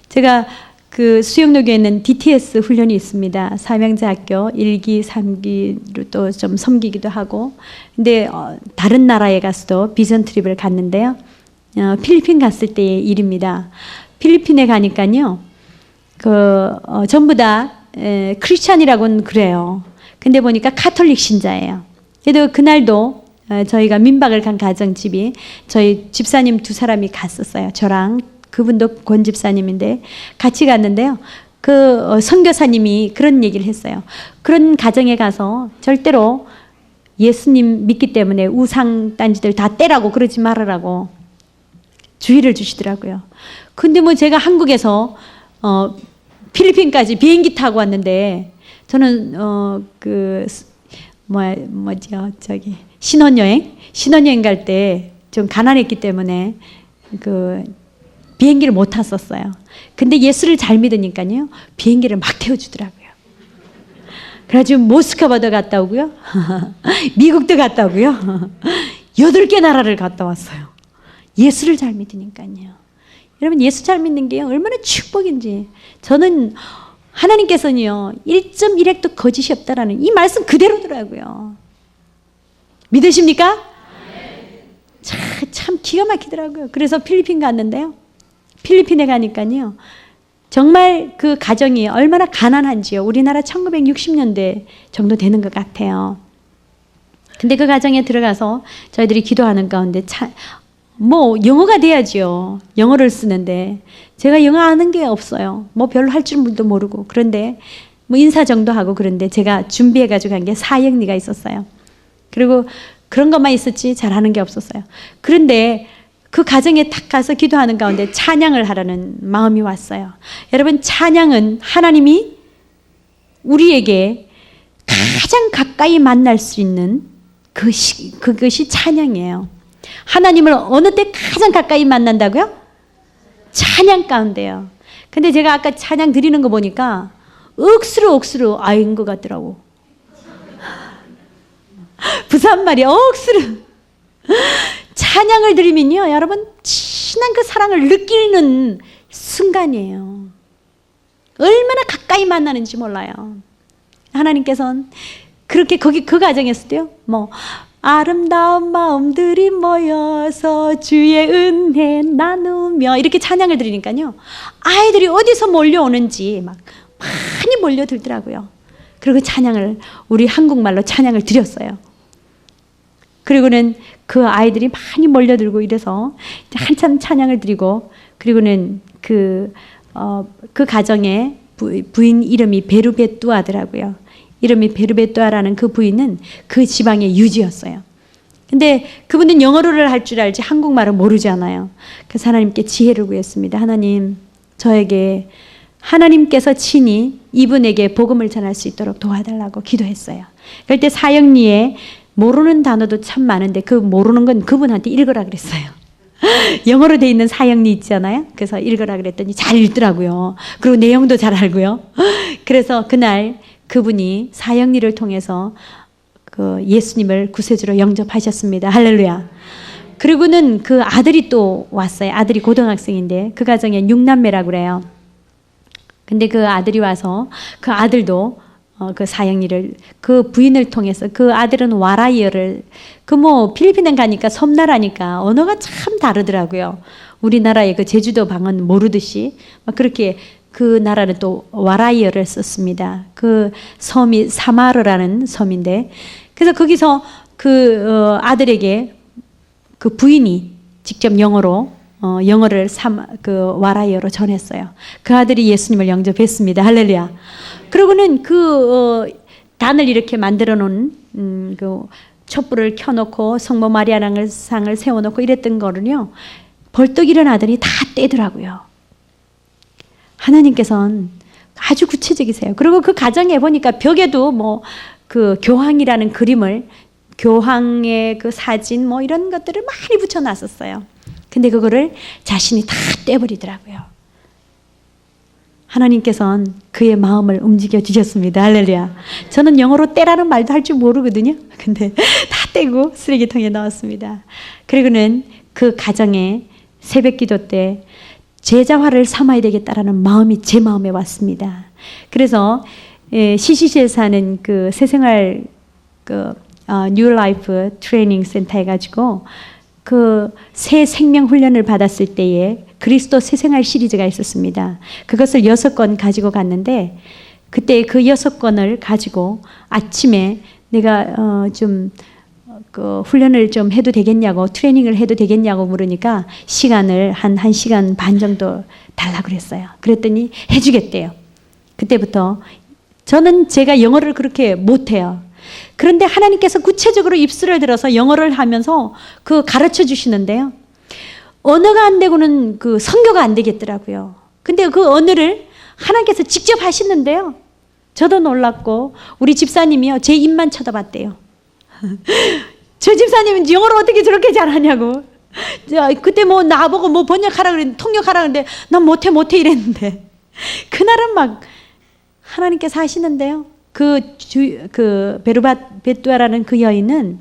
제가 그 수영로교에 있는 DTS 훈련이 있습니다. 사명자학교 1기, 3기로 또 좀 섬기기도 하고. 근데 다른 나라에 가서도 비전 트립을 갔는데요. 필리핀 갔을 때의 일입니다. 필리핀에 가니까요, 전부 다 크리스찬이라고는 그래요. 근데 보니까 카톨릭 신자예요. 그래도 그날도 저희가 민박을 간 가정집이 저희 집사님 2사람이 갔었어요. 저랑 그분도 권 집사님인데 같이 갔는데요. 그 선교사님이 그런 얘기를 했어요. 그런 가정에 가서 절대로 예수님 믿기 때문에 우상 딴지들 다 떼라고 그러지 말으라고 주의를 주시더라고요. 근데 뭐 제가 한국에서 필리핀까지 비행기 타고 왔는데 저는 신혼여행 갈 때 좀 가난했기 때문에 비행기를 못 탔었어요. 근데 예수를 잘 믿으니까요, 비행기를 막 태워주더라고요. 그래가지고 모스크바도 갔다 오고요, 미국도 갔다 오고요, 8개 나라를 갔다 왔어요. 예수를 잘 믿으니까요. 여러분, 예수 잘 믿는 게 얼마나 축복인지. 저는 하나님께서는요, 1.1핵도 거짓이 없다라는 이 말씀 그대로더라고요. 믿으십니까? 참 기가 막히더라고요. 그래서 필리핀 갔는데요, 필리핀에 가니까요, 정말 그 가정이 얼마나 가난한지요. 우리나라 1960년대 정도 되는 것 같아요. 근데 그 가정에 들어가서 저희들이 기도하는 가운데 영어가 돼야지요. 영어를 쓰는데 제가 영어 아는 게 없어요. 뭐 별로 할 줄도 모르고. 그런데 뭐 인사 정도 하고, 그런데 제가 준비해가지고 간 게 사형리가 있었어요. 그리고 그런 것만 있었지 잘하는 게 없었어요. 그런데 그 가정에 딱 가서 기도하는 가운데 찬양을 하라는 마음이 왔어요. 여러분, 찬양은 하나님이 우리에게 가장 가까이 만날 수 있는 그것이 찬양이에요. 하나님을 어느 때 가장 가까이 만난다고요? 찬양 가운데요. 근데 제가 아까 찬양 드리는 거 보니까 억수로 아인 것 같더라고. 부산말이 억수로. 찬양을 드리면요, 여러분, 진한 그 사랑을 느끼는 순간이에요. 얼마나 가까이 만나는지 몰라요. 하나님께서는 그렇게 그 가정에서도요, 아름다운 마음들이 모여서 주의 은혜 나누며 이렇게 찬양을 드리니까요, 아이들이 어디서 몰려오는지 막 많이 몰려들더라고요. 그리고 찬양을, 우리 한국말로 찬양을 드렸어요. 그리고는 그 아이들이 많이 몰려들고 이래서 한참 찬양을 드리고, 그리고는 그 가정의 부인 이름이 베르베뚜아더라고요. 이름이 베르베뚜아라는 그 부인은 그 지방의 유지였어요. 근데 그분은 영어를 할 줄 알지 한국말은 모르잖아요. 그래서 하나님께 지혜를 구했습니다. 하나님, 저에게 하나님께서 친히 이분에게 복음을 전할 수 있도록 도와달라고 기도했어요. 그럴 때 사형리에 모르는 단어도 참 많은데 그 모르는 건 그분한테 읽으라 그랬어요. 영어로 돼 있는 사형리 있잖아요. 그래서 읽으라 그랬더니 잘 읽더라고요. 그리고 내용도 잘 알고요. 그래서 그날 그분이 사형리를 통해서 그 예수님을 구세주로 영접하셨습니다. 할렐루야. 그리고는 그 아들이 또 왔어요. 아들이 고등학생인데 그 가정에 6남매라고 그래요. 근데 그 아들이 와서 그 아들도 그 사형리를 그 부인을 통해서, 그 아들은 와라이어를, 필리핀에 가니까 섬나라니까 언어가 참 다르더라고요. 우리나라의 그 제주도 방언 모르듯이 막 그렇게 그 나라는 또 와라이어를 썼습니다. 그 섬이 사마르라는 섬인데, 그래서 거기서 그 아들에게 그 부인이 직접 영어를 그 와라이어로 전했어요. 그 아들이 예수님을 영접했습니다. 할렐루야. 그러고는 단을 이렇게 만들어 놓은 그 촛불을 켜놓고 성모 마리아랑 상을 세워놓고 이랬던 거는요, 벌떡 일어나더니 다 떼더라고요. 하나님께서는 아주 구체적이세요. 그리고 그 가정에 보니까 벽에도 그 교황이라는 그림을, 교황의 그 사진 이런 것들을 많이 붙여놨었어요. 근데 그거를 자신이 다 떼버리더라고요. 하나님께서는 그의 마음을 움직여 주셨습니다. 할렐루야. 저는 영어로 떼라는 말도 할 줄 모르거든요. 근데 다 떼고 쓰레기통에 넣었습니다. 그리고는 그 가정에 새벽 기도 때 제자화를 삼아야 되겠다라는 마음이 제 마음에 왔습니다. 그래서 CCC에서 하는 그 새생활 뉴 라이프 트레이닝 센터 해가지고 그 새 생명 훈련을 받았을 때에 그리스도 새생활 시리즈가 있었습니다. 그것을 6권 가지고 갔는데 그때 그 6권을 가지고 아침에 내가 그 훈련을 좀 해도 되겠냐고, 트레이닝을 해도 되겠냐고 물으니까 시간을 한 1시간 반 정도 달라고 그랬어요. 그랬더니 해주겠대요. 그때부터 저는 제가 영어를 그렇게 못해요. 그런데 하나님께서 구체적으로 입술을 들어서 영어를 하면서 그 가르쳐 주시는데요. 언어가 안 되고는 그 선교가 안 되겠더라고요. 근데 그 언어를 하나님께서 직접 하시는데요. 저도 놀랐고 우리 집사님이요, 제 입만 쳐다봤대요. 저 집사님은 영어를 어떻게 저렇게 잘하냐고. 그때 뭐 나보고 뭐 번역하라 그랬는데, 통역하라 그랬는데 난 못해 이랬는데 그날은 막 하나님께서 하시는데요. 그 베뚜아라는 그 여인은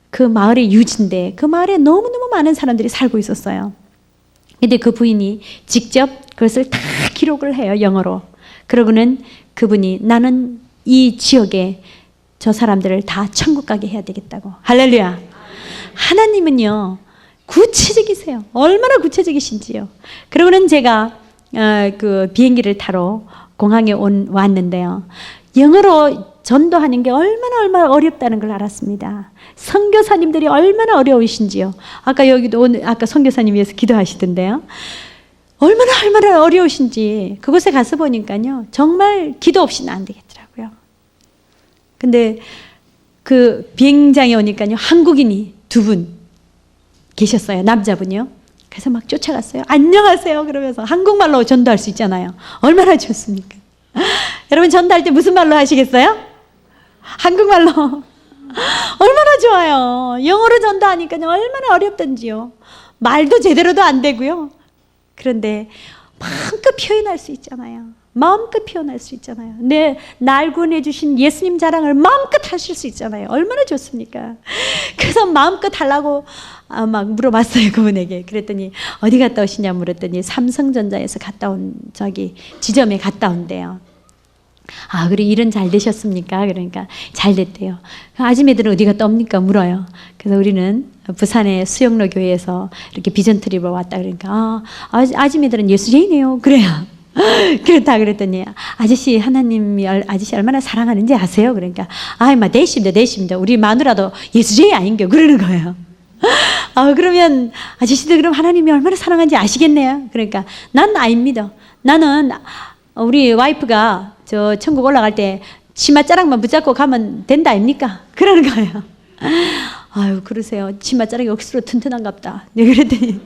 그 마을의 유지인데 그 마을에 너무너무 많은 사람들이 살고 있었어요. 근데 그 부인이 직접 그것을 다 기록을 해요, 영어로. 그러고는 그분이 나는 이 지역에 저 사람들을 다 천국 가게 해야 되겠다고. 할렐루야. 하나님은요 구체적이세요. 얼마나 구체적이신지요. 그러고는 제가 그 비행기를 타러 공항에 왔는데요. 영어로 전도하는 게 얼마나 어렵다는 걸 알았습니다. 선교사님들이 얼마나 어려우신지요. 아까 여기도 오늘 아까 선교사님 위해서 기도하시던데요. 얼마나 어려우신지 그곳에 가서 보니까요. 정말 기도 없이는 안 되겠더라고요. 근데 그 비행장에 오니까요. 한국인이 2분 계셨어요. 남자분이요. 그래서 막 쫓아갔어요. 안녕하세요. 그러면서 한국말로 전도할 수 있잖아요. 얼마나 좋습니까? 여러분 전도할 때 무슨 말로 하시겠어요? 한국말로. 얼마나 좋아요. 영어로 전도하니까요. 얼마나 어렵던지요. 말도 제대로도 안 되고요. 그런데 마음껏 표현할 수 있잖아요. 마음껏 표현할 수 있잖아요. 날 구원해 주신 예수님 자랑을 마음껏 하실 수 있잖아요. 얼마나 좋습니까? 그래서 마음껏 하려고 막 물어봤어요, 그분에게. 그랬더니 어디 갔다 오시냐 물었더니 삼성전자에서 갔다 온 지점에 갔다 온대요. 아, 그래 일은 잘 되셨습니까? 그러니까 잘 됐대요. 아줌매들은 어디 갔다 옵니까? 물어요. 그래서 우리는 부산의 수영로 교회에서 이렇게 비전 트립을 왔다 그러니까 아줌매들은 예수쟁이네요. 그래요. 그렇다 그랬더니 아저씨 하나님이 아저씨 얼마나 사랑하는지 아세요? 그러니까 막 내십니다. 우리 마누라도 예수쟁이 아닌겨 그러는 거예요. 그러면 아저씨들 그럼 하나님이 얼마나 사랑하는지 아시겠네요. 그러니까 난 아닙니다. 나는 우리 와이프가 저 천국 올라갈 때 치맛자락만 붙잡고 가면 된다 아닙니까? 그러는 거예요. 아유 그러세요. 치맛자락이 억수로 튼튼한갑다. 네, 그랬더니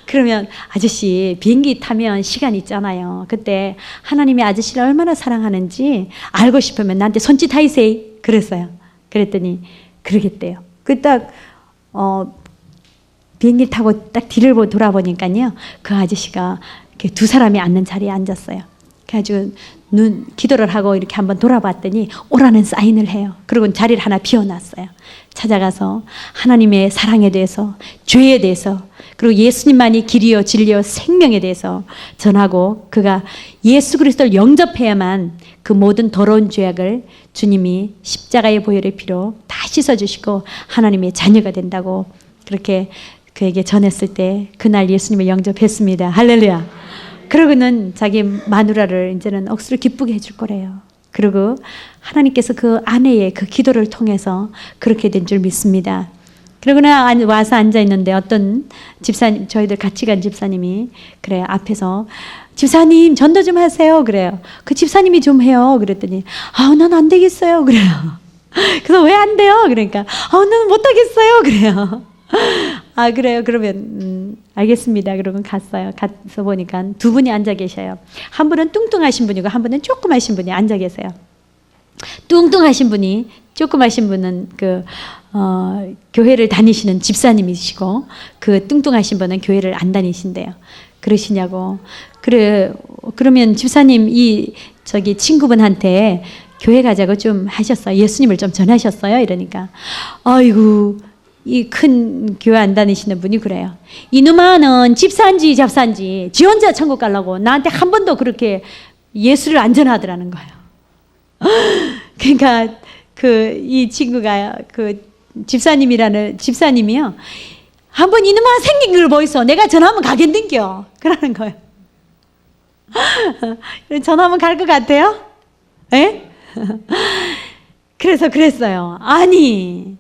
그러면 아저씨 비행기 타면 시간 있잖아요. 그때 하나님이 아저씨를 얼마나 사랑하는지 알고 싶으면 나한테 손짓 하이세요. 그랬어요. 그랬더니 그러겠대요. 딱 비행기 타고 딱 뒤를 돌아보니까요. 그 아저씨가 이렇게 2사람이 앉는 자리에 앉았어요. 그래가지고 기도를 하고 이렇게 한번 돌아봤더니 오라는 사인을 해요. 그리고 자리를 하나 비워놨어요. 찾아가서 하나님의 사랑에 대해서, 죄에 대해서, 그리고 예수님만이 길이요 진리요 생명에 대해서 전하고 그가 예수 그리스도를 영접해야만 그 모든 더러운 죄악을 주님이 십자가의 보혈의 피로 다 씻어주시고 하나님의 자녀가 된다고 그렇게 그에게 전했을 때 그날 예수님을 영접했습니다. 할렐루야. 그러고는 자기 마누라를 이제는 억수로 기쁘게 해줄 거래요. 그리고 하나님께서 그 아내의 그 기도를 통해서 그렇게 된 줄 믿습니다. 그러고는 와서 앉아 있는데 어떤 집사님, 저희들 같이 간 집사님이 그래요. 앞에서 집사님 전도 좀 하세요. 그래요. 그 집사님이 좀 해요. 그랬더니 난 안 되겠어요. 그래요. 그래서 왜 안 돼요? 그러니까 나는 못 하겠어요. 그래요. 그래요. 그러면 알겠습니다. 그러고 갔어요. 가서 보니까 2분이 앉아 계셔요. 한 분은 뚱뚱하신 분이고 한 분은 조그마신 분이 앉아 계세요. 뚱뚱하신 분이, 조그마신 분은 교회를 다니시는 집사님이시고 그 뚱뚱하신 분은 교회를 안 다니신대요. 그러시냐고. 그래, 그러면 집사님 저기 친구분한테 교회 가자고 좀 하셨어요. 예수님을 좀 전하셨어요. 이러니까 아이고, 이 큰 교회 안 다니시는 분이 그래요. 이놈아는 집사인지 잡사인지 지 혼자 천국 가려고 나한테 한 번도 그렇게 예수를 안 전하더라는 거예요. 그러니까 이 친구가 집사님이요. 한번 이놈아 생긴 걸 보이소. 내가 전하면 가겠는겨. 그러는 거예요. 전하면 갈 것 같아요? 예? 그래서 그랬어요. 아니,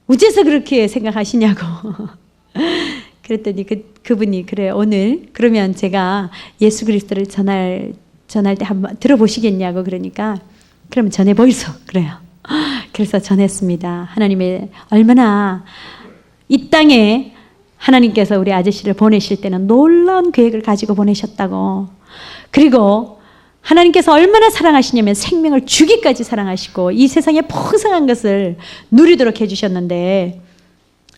어째서 그렇게 생각하시냐고. 그랬더니 그분이 그래, 오늘 그러면 제가 예수 그리스도를 전할 때 한번 들어보시겠냐고. 그러니까 그러면 전해 보이소. 그래요. 그래서 전했습니다. 하나님의 얼마나 이 땅에 하나님께서 우리 아저씨를 보내실 때는 놀라운 계획을 가지고 보내셨다고. 그리고 하나님께서 얼마나 사랑하시냐면 생명을 주기까지 사랑하시고 이 세상에 풍성한 것을 누리도록 해주셨는데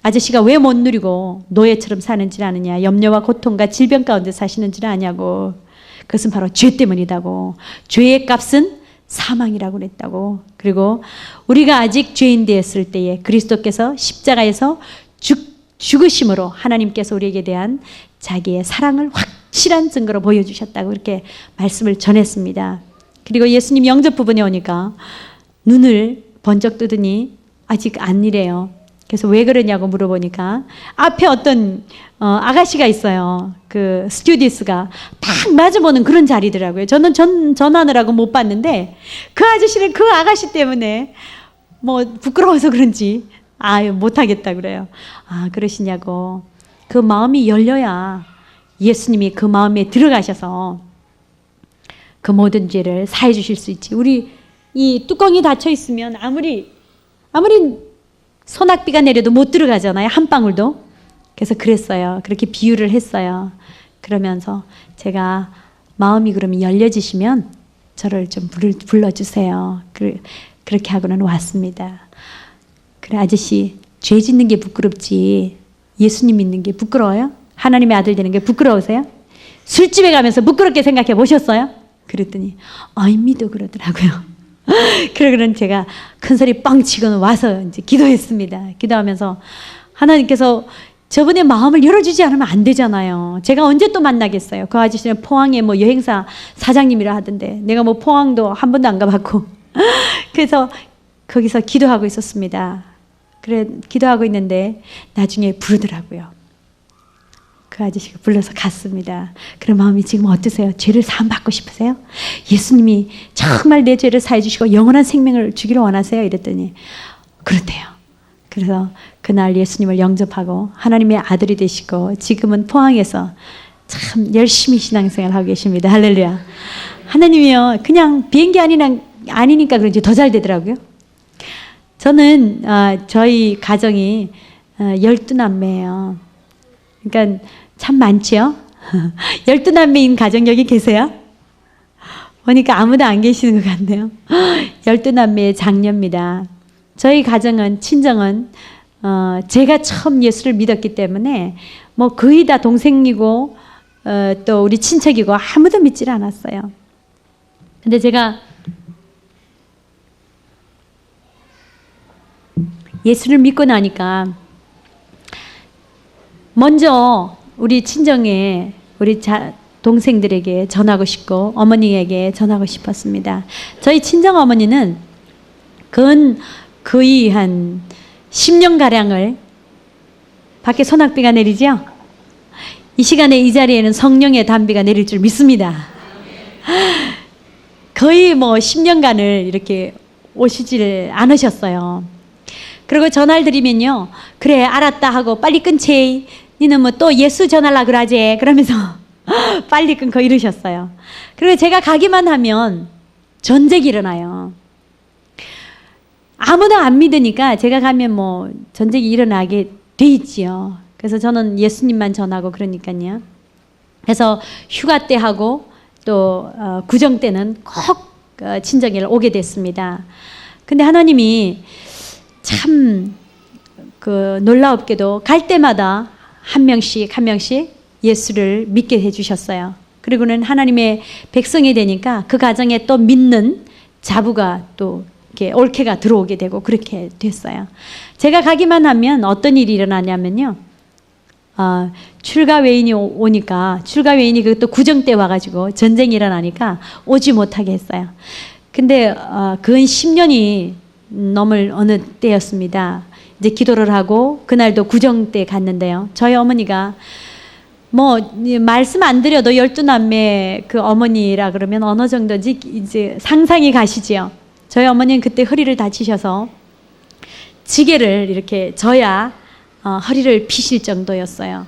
아저씨가 왜 못 누리고 노예처럼 사는지 아느냐, 염려와 고통과 질병 가운데 사시는지 아냐고. 그것은 바로 죄 때문이다고. 죄의 값은 사망이라고 그랬다고. 그리고 우리가 아직 죄인 되었을 때에 그리스도께서 십자가에서 죽으심으로 하나님께서 우리에게 대한 자기의 사랑을 확실한 증거로 보여주셨다고 이렇게 말씀을 전했습니다. 그리고 예수님 영접 부분에 오니까 눈을 번쩍 뜨더니 아직 안 이래요. 그래서 왜 그러냐고 물어보니까 앞에 어떤 아가씨가 있어요. 그 스튜디스가 딱 마주보는 그런 자리더라고요. 저는 전하느라고 못 봤는데 그 아저씨는 그 아가씨 때문에 뭐 부끄러워서 그런지 아유 못하겠다 그래요. 아 그러시냐고. 그 마음이 열려야 예수님이 그 마음에 들어가셔서 그 모든 죄를 사해 주실 수 있지. 우리 이 뚜껑이 닫혀 있으면 아무리 소낙비가 내려도 못 들어가잖아요. 한 방울도. 그래서 그랬어요. 그렇게 비유를 했어요. 그러면서 제가 마음이 그러면 열려지시면 저를 좀 불러주세요. 그렇게 하고는 왔습니다. 그래 아저씨 죄 짓는 게 부끄럽지 예수님 믿는 게 부끄러워요? 하나님의 아들 되는 게 부끄러우세요? 술집에 가면서 부끄럽게 생각해 보셨어요? 그랬더니 아닙니다 그러더라고요. 그러고는 제가 큰 소리 뻥 치고는 와서 이제 기도했습니다. 기도하면서 하나님께서 저분의 마음을 열어주지 않으면 안 되잖아요. 제가 언제 또 만나겠어요? 그 아저씨는 포항에 뭐 여행사 사장님이라 하던데 내가 뭐 포항도 한 번도 안 가봤고 그래서 거기서 기도하고 있었습니다. 그래 기도하고 있는데 나중에 부르더라고요. 그 아저씨가 불러서 갔습니다. 그런 마음이 지금 어떠세요? 죄를 사함받고 싶으세요? 예수님이 정말 내 죄를 사해 주시고 영원한 생명을 주기를 원하세요? 이랬더니 그렇대요. 그래서 그날 예수님을 영접하고 하나님의 아들이 되시고 지금은 포항에서 참 열심히 신앙생활을 하고 계십니다. 할렐루야. 하나님이요 그냥 비행기 아니니까 그런지 더 잘 되더라고요. 저는 저희 가정이 12남매예요. 그러니까 참 많지요. 12남매인 가정 여기 계세요? 보니까 아무도 안 계시는 것 같네요. 12남매의 장녀입니다. 저희 가정은 친정은 제가 처음 예수를 믿었기 때문에 뭐 거의 다 동생이고 또 우리 친척이고 아무도 믿질 않았어요. 근데 제가 예수를 믿고 나니까 먼저 우리 친정에 우리 동생들에게 전하고 싶고 어머니에게 전하고 싶었습니다. 저희 친정 어머니는 거의 한 10년가량을 밖에 소낙비가 내리죠. 이 시간에 이 자리에는 성령의 담비가 내릴 줄 믿습니다. 거의 뭐 10년간을 이렇게 오시질 않으셨어요. 그리고 전화를 드리면요. 그래 알았다 하고 빨리 끊지. 니는 뭐 또 예수 전하려 그러지. 그러면서 빨리 끊고 이러셨어요. 그리고 제가 가기만 하면 전쟁이 일어나요. 아무도 안 믿으니까 제가 가면 뭐 전쟁이 일어나게 돼 있지요. 그래서 저는 예수님만 전하고 그러니까요. 그래서 휴가 때 하고 또 구정 때는 꼭 친정에 오게 됐습니다. 근데 하나님이 참 놀라웠게도 갈 때마다 한 명씩 예수를 믿게 해주셨어요. 그리고는 하나님의 백성이 되니까 그 가정에 또 믿는 자부가 또 이렇게 올케가 들어오게 되고 그렇게 됐어요. 제가 가기만 하면 어떤 일이 일어나냐면요. 출가 외인이 오니까 출가 외인이 그것도 구정 때 와가지고 전쟁이 일어나니까 오지 못하게 했어요. 근데 그건 10년이 넘을 어느 때였습니다. 이제 기도를 하고 그날도 구정 때 갔는데요. 저희 어머니가 뭐 말씀 안 드려도 12남매 그 어머니라 그러면 어느 정도인지 이제 상상이 가시지요. 저희 어머니는 그때 허리를 다치셔서 지게를 이렇게 져야 허리를 피실 정도였어요.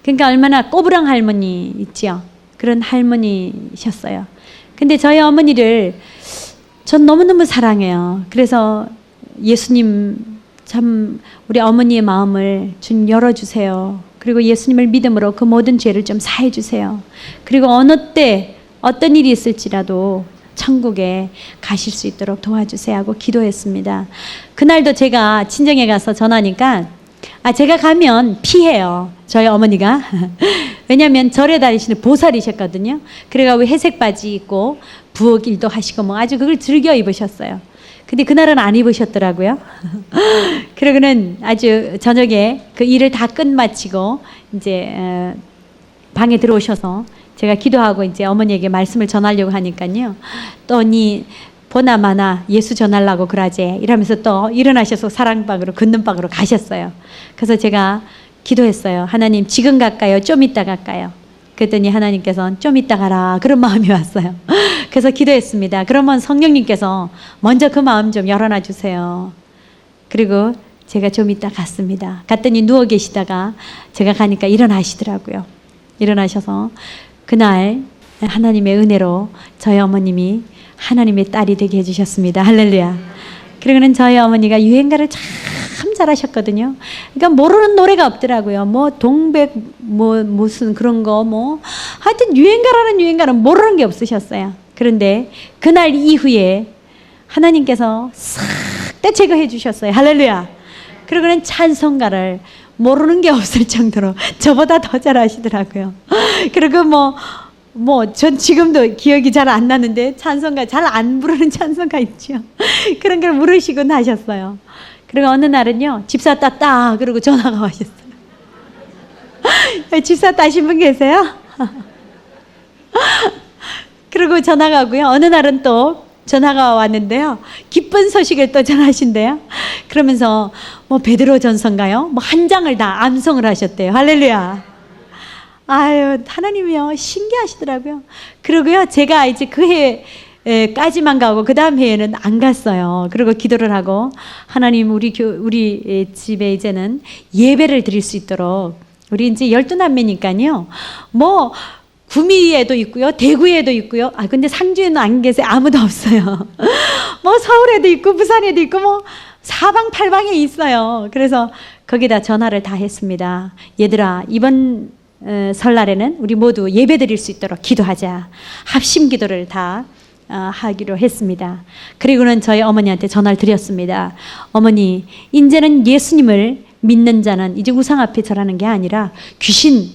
그러니까 얼마나 꼬부랑 할머니 있지요. 그런 할머니셨어요. 근데 저희 어머니를 전 너무너무 사랑해요. 그래서 예수님 참 우리 어머니의 마음을 좀 열어주세요. 그리고 예수님을 믿음으로 그 모든 죄를 좀 사해 주세요. 그리고 어느 때 어떤 일이 있을지라도 천국에 가실 수 있도록 도와주세요 하고 기도했습니다. 그날도 제가 친정에 가서 전하니까 제가 가면 피해요. 저희 어머니가. 왜냐하면 절에 다니시는 보살이셨거든요. 그래가 회색 바지 입고 부엌 일도 하시고 뭐 아주 그걸 즐겨 입으셨어요. 근데 그날은 안 입으셨더라고요. 그러고는 아주 저녁에 그 일을 다 끝마치고 이제 방에 들어오셔서 제가 기도하고 이제 어머니에게 말씀을 전하려고 하니까요. 또 니 보나마나 예수 전하려고 그러지 이러면서 또 일어나셔서 사랑방으로 걷는방으로 가셨어요. 그래서 제가 기도했어요. 하나님 지금 갈까요? 좀 이따 갈까요? 그랬더니 하나님께서는 좀 이따 가라 그런 마음이 왔어요. 그래서 기도했습니다. 그러면 성령님께서 먼저 그 마음 좀 열어놔 주세요. 그리고 제가 좀 이따 갔습니다. 갔더니 누워 계시다가 제가 가니까 일어나시더라고요. 일어나셔서 그날 하나님의 은혜로 저희 어머님이 하나님의 딸이 되게 해주셨습니다. 할렐루야. 그리고는 저희 어머니가 유행가를 참 잘하셨거든요. 그러니까 모르는 노래가 없더라고요. 뭐 동백 뭐 무슨 그런 거 뭐 하여튼 유행가라는 유행가는 모르는 게 없으셨어요. 그런데 그날 이후에 하나님께서 싹 다 제거해 주셨어요. 할렐루야. 그리고는 찬송가를 모르는 게 없을 정도로 저보다 더 잘하시더라고요. 그리고 전 지금도 기억이 잘 안 나는데 찬송가 잘 안 부르는 찬송가 있죠. 그런 걸 부르시곤 하셨어요. 그리고 어느 날은요 집사 땄다 그러고 전화가 오셨어요. 집사 따신 분 계세요? 그리고 전화가 오고요. 어느 날은 또 전화가 왔는데요. 기쁜 소식을 또 전하신대요. 그러면서 뭐 베드로 전서인가요? 뭐 한 장을 다 암송을 하셨대요. 할렐루야. 아유 하나님이요 신기하시더라고요. 그러고요 제가 이제 그 해까지만 가고 그 다음 해에는 안 갔어요. 그리고 기도를 하고 하나님 우리 집에 이제는 예배를 드릴 수 있도록 우리 이제 12남매니까요. 뭐 구미에도 있고요. 대구에도 있고요. 근데 상주에는 안 계세요. 아무도 없어요. 뭐 서울에도 있고 부산에도 있고 뭐 사방팔방에 있어요. 그래서 거기다 전화를 다 했습니다. 얘들아 이번 설날에는 우리 모두 예배 드릴 수 있도록 기도하자. 합심 기도를 다 하기로 했습니다. 그리고는 저희 어머니한테 전화를 드렸습니다. 어머니 이제는 예수님을 믿는 자는 이제 우상 앞에 절하는 게 아니라 귀신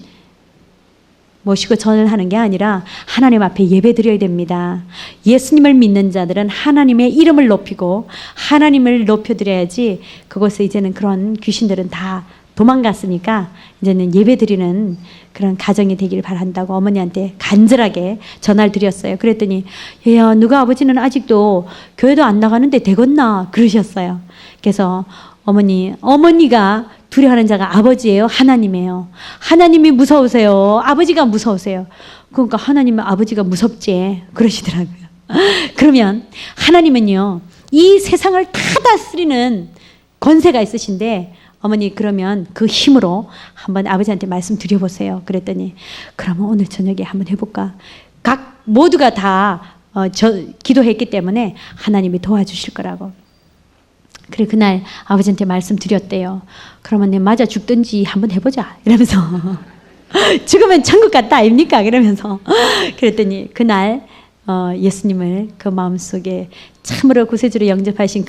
모시고 전을 하는 게 아니라 하나님 앞에 예배 드려야 됩니다. 예수님을 믿는 자들은 하나님의 이름을 높이고 하나님을 높여드려야지 그곳에 이제는 그런 귀신들은 다 도망갔으니까 이제는 예배 드리는 그런 가정이 되길 바란다고 어머니한테 간절하게 전화를 드렸어요. 그랬더니 얘야 누가 아버지는 아직도 교회도 안 나가는데 되겠나 그러셨어요. 그래서 어머니가 두려워하는 자가 아버지예요? 하나님이에요? 하나님이 무서우세요? 아버지가 무서우세요? 그러니까 하나님은 아버지가 무섭지 그러시더라고요. 그러면 하나님은요 이 세상을 다 다스리는 권세가 있으신데 어머니 그러면 그 힘으로 한번 아버지한테 말씀드려보세요. 그랬더니 그러면 오늘 저녁에 한번 해볼까? 모두가 다 기도했기 때문에 하나님이 도와주실 거라고. 그래 그날 아버지한테 말씀드렸대요. 그러면 내 맞아 죽든지 한번 해보자 이러면서 죽으면 천국 갔다 아닙니까? 이러면서 그랬더니 그날 예수님을 그 마음속에 참으로 구세주로 영접하신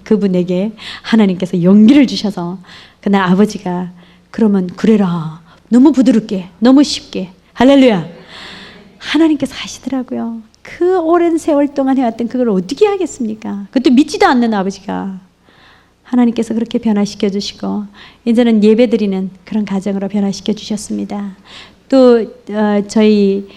그분에게 하나님께서 용기를 주셔서 그날 아버지가 그러면 그래라 너무 부드럽게, 너무 쉽게. 할렐루야. 하나님께서 하시더라고요. 그 오랜 세월 동안 해왔던 그걸 어떻게 하겠습니까? 그것도 믿지도 않는 아버지가 하나님께서 그렇게 변화시켜 주시고 이제는 예배 드리는 그런 가정으로 변화시켜 주셨습니다. 또 저희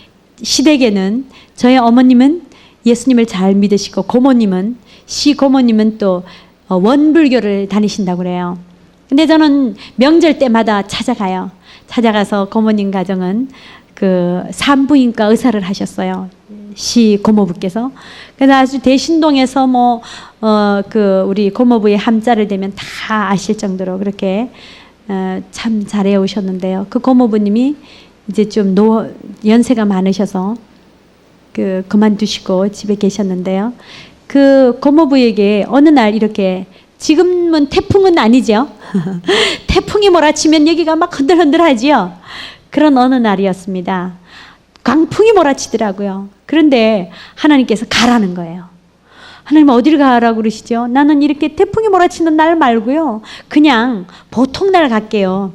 시댁에는 저희 어머님은 예수님을 잘 믿으시고 고모님은 시고모님은 또 원불교를 다니신다고 그래요. 근데 저는 명절 때마다 찾아가요. 찾아가서 고모님 가정은 그 산부인과 의사를 하셨어요. 시 고모부께서. 그래서 아주 대신동에서 그 우리 고모부의 함자를 대면 다 아실 정도로 그렇게 참 잘해 오셨는데요. 그 고모부님이 이제 좀 연세가 많으셔서 그만두시고 집에 계셨는데요. 그 고모부에게 어느 날 이렇게 지금은 태풍은 아니죠. 태풍이 몰아치면 여기가 막 흔들흔들하지요. 그런 어느 날이었습니다. 광풍이 몰아치더라고요. 그런데 하나님께서 가라는 거예요. 하나님 어디를 가라고 그러시죠? 나는 이렇게 태풍이 몰아치는 날 말고요. 그냥 보통 날 갈게요.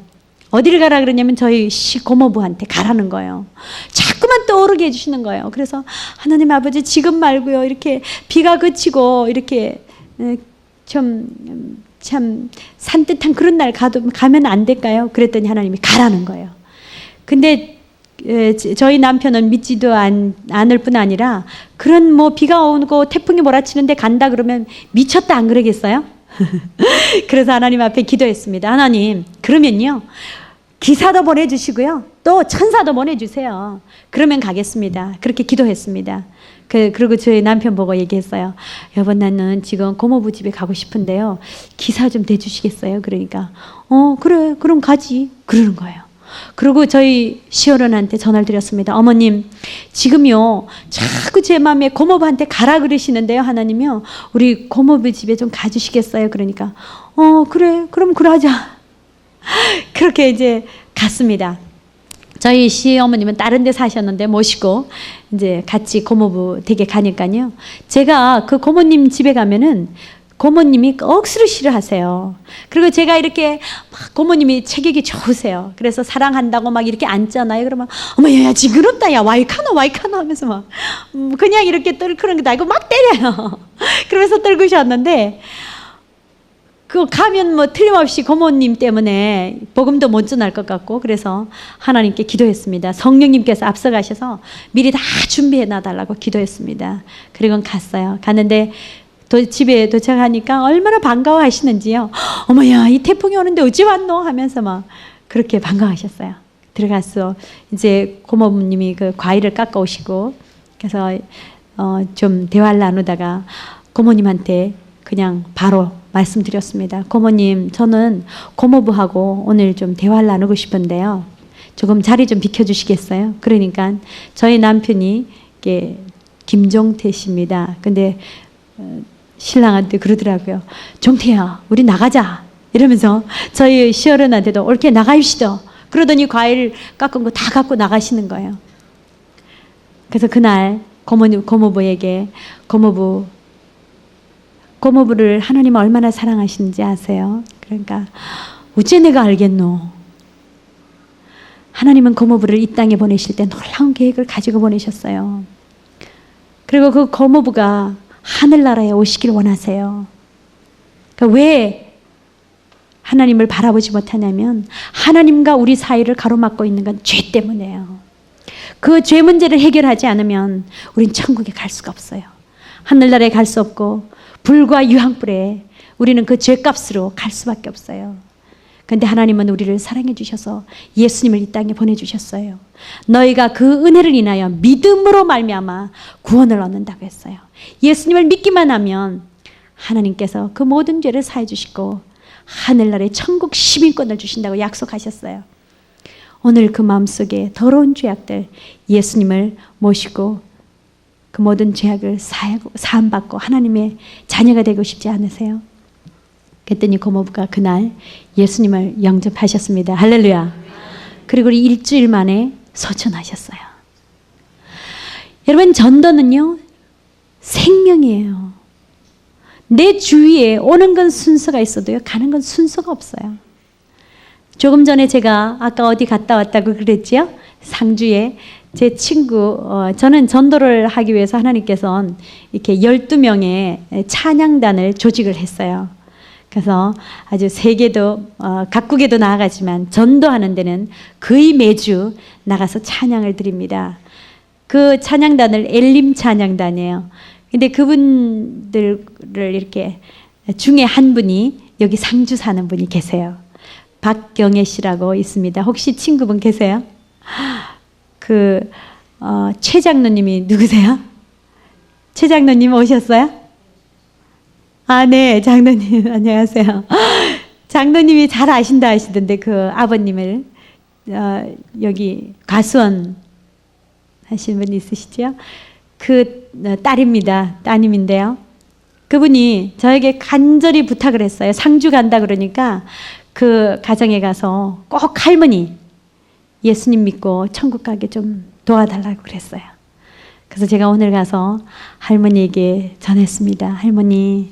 어디를 가라 그러냐면 저희 고모부한테 가라는 거예요. 자꾸만 떠오르게 해주시는 거예요. 그래서 하나님 아버지 지금 말고요. 이렇게 비가 그치고 이렇게 참 산뜻한 그런 날 가면 안 될까요? 그랬더니 하나님이 가라는 거예요. 근데 저희 남편은 믿지도 않을 뿐 아니라 그런 비가 오고 태풍이 몰아치는데 간다 그러면 미쳤다 안 그러겠어요? 그래서 하나님 앞에 기도했습니다. 하나님 그러면요 기사도 보내주시고요 또 천사도 보내주세요. 그러면 가겠습니다. 그렇게 기도했습니다. 그리고 저희 남편 보고 얘기했어요. 여보 나는 지금 고모부 집에 가고 싶은데요 기사 좀 대주시겠어요? 그러니까 그래 그럼 가지 그러는 거예요. 그리고 저희 시어른한테 전화를 드렸습니다. 어머님 지금요 자꾸 제 마음에 고모부한테 가라 그러시는데요 하나님이요 우리 고모부 집에 좀 가주시겠어요? 그러니까 그래 그럼 그러자. 그렇게 이제 갔습니다. 저희 시어머님은 다른 데 사셨는데 모시고 이제 같이 고모부 댁에 가니까요 제가 그 고모님 집에 가면은 고모님이 억수로 싫어하세요. 그리고 제가 이렇게 막 고모님이 체격이 좋으세요. 그래서 사랑한다고 막 이렇게 앉잖아요. 그러면 어머 야 징그럽다 야 와이카노 하면서 막 그냥 이렇게 떨크는 게 아니고 막 때려요. 그러면서 떨구셨는데 그 가면 틀림없이 고모님 때문에 복음도 못 전할 것 같고 그래서 하나님께 기도했습니다. 성령님께서 앞서가셔서 미리 다 준비해 놔달라고 기도했습니다. 그리고 갔어요. 갔는데 집에 도착하니까 얼마나 반가워하시는지요. 어머야 이 태풍이 오는데 어찌 왔노? 하면서 막 그렇게 반가워하셨어요. 들어가서 이제 고모님이 그 과일을 깎아 오시고 그래서 좀 대화를 나누다가 고모님한테 그냥 바로 말씀드렸습니다. 고모님 저는 고모부하고 오늘 좀 대화를 나누고 싶은데요. 조금 자리 좀 비켜주시겠어요? 그러니까 저희 남편이 이게 김종태 씨입니다. 근데 신랑한테 그러더라고요. 종태야 우리 나가자 이러면서 저희 시어른한테도 옳게 나가입시다. 그러더니 과일 깎은 거 다 갖고 나가시는 거예요. 그래서 그날 고모부에게 고모부를 하나님 얼마나 사랑하시는지 아세요? 그러니까 어째 내가 알겠노? 하나님은 고모부를 이 땅에 보내실 때 놀라운 계획을 가지고 보내셨어요. 그리고 그 고모부가 하늘나라에 오시길 원하세요. 그러니까 왜 하나님을 바라보지 못하냐면 하나님과 우리 사이를 가로막고 있는 건 죄 때문이에요. 그 죄 문제를 해결하지 않으면 우린 천국에 갈 수가 없어요. 하늘나라에 갈 수 없고 불과 유황불에 우리는 그 죄값으로 갈 수밖에 없어요. 그런데 하나님은 우리를 사랑해 주셔서 예수님을 이 땅에 보내주셨어요. 너희가 그 은혜를 인하여 믿음으로 말미암아 구원을 얻는다고 했어요. 예수님을 믿기만 하면 하나님께서 그 모든 죄를 사해 주시고 하늘나라에 천국 시민권을 주신다고 약속하셨어요. 오늘 그 마음속에 더러운 죄악들 예수님을 모시고 그 모든 죄악을 사함받고 하나님의 자녀가 되고 싶지 않으세요? 그랬더니 고모부가 그날 예수님을 영접하셨습니다. 할렐루야. 그리고 일주일 만에 소천하셨어요. 여러분 전도는요 생명이에요. 내 주위에 오는 건 순서가 있어도요 가는 건 순서가 없어요. 조금 전에 제가 아까 어디 갔다 왔다고 그랬지요? 상주에 제 친구, 저는 전도를 하기 위해서 하나님께서 이렇게 12명의 찬양단을 조직을 했어요. 그래서 아주 세계도, 각국에도 나아가지만 전도하는 데는 거의 매주 나가서 찬양을 드립니다. 그 찬양단을 엘림 찬양단이에요. 근데 그분들을 이렇게 중에 한 분이 여기 상주 사는 분이 계세요. 박경애 씨라고 있습니다. 혹시 친구분 계세요? 최 장로님이 누구세요? 최 장로님 오셨어요? 아, 네, 장로님 안녕하세요. 장로님이 잘 아신다 하시던데 그 아버님을 여기 가수원 하신 분 있으시죠? 그 딸입니다. 따님인데요. 그분이 저에게 간절히 부탁을 했어요. 상주 간다 그러니까 그 가정에 가서 꼭 할머니 예수님 믿고 천국 가게 좀 도와달라고 그랬어요. 그래서 제가 오늘 가서 할머니에게 전했습니다. 할머니,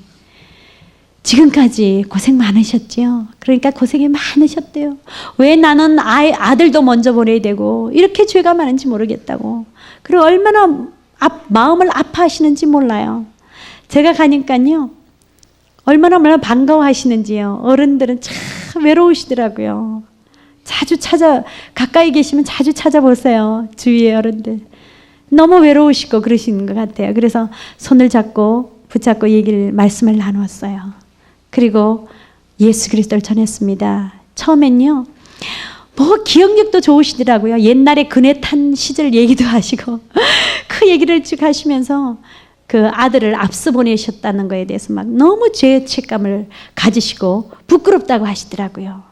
지금까지 고생 많으셨지요? 그러니까 고생이 많으셨대요. 왜 나는 아들도 먼저 보내야 되고 이렇게 죄가 많은지 모르겠다고. 그리고 얼마나 마음을 아파하시는지 몰라요. 제가 가니까요, 얼마나 반가워하시는지요. 어른들은 참 외로우시더라고요. 가까이 계시면 자주 찾아보세요. 주위의 어른들. 너무 외로우시고 그러시는 것 같아요. 그래서 손을 붙잡고 말씀을 나누었어요. 그리고 예수 그리스도를 전했습니다. 처음엔요, 기억력도 좋으시더라고요. 옛날에 그네 탄 시절 얘기도 하시고 그 얘기를 쭉 하시면서 그 아들을 앞서 보내셨다는 거에 대해서 막 너무 죄책감을 가지시고 부끄럽다고 하시더라고요.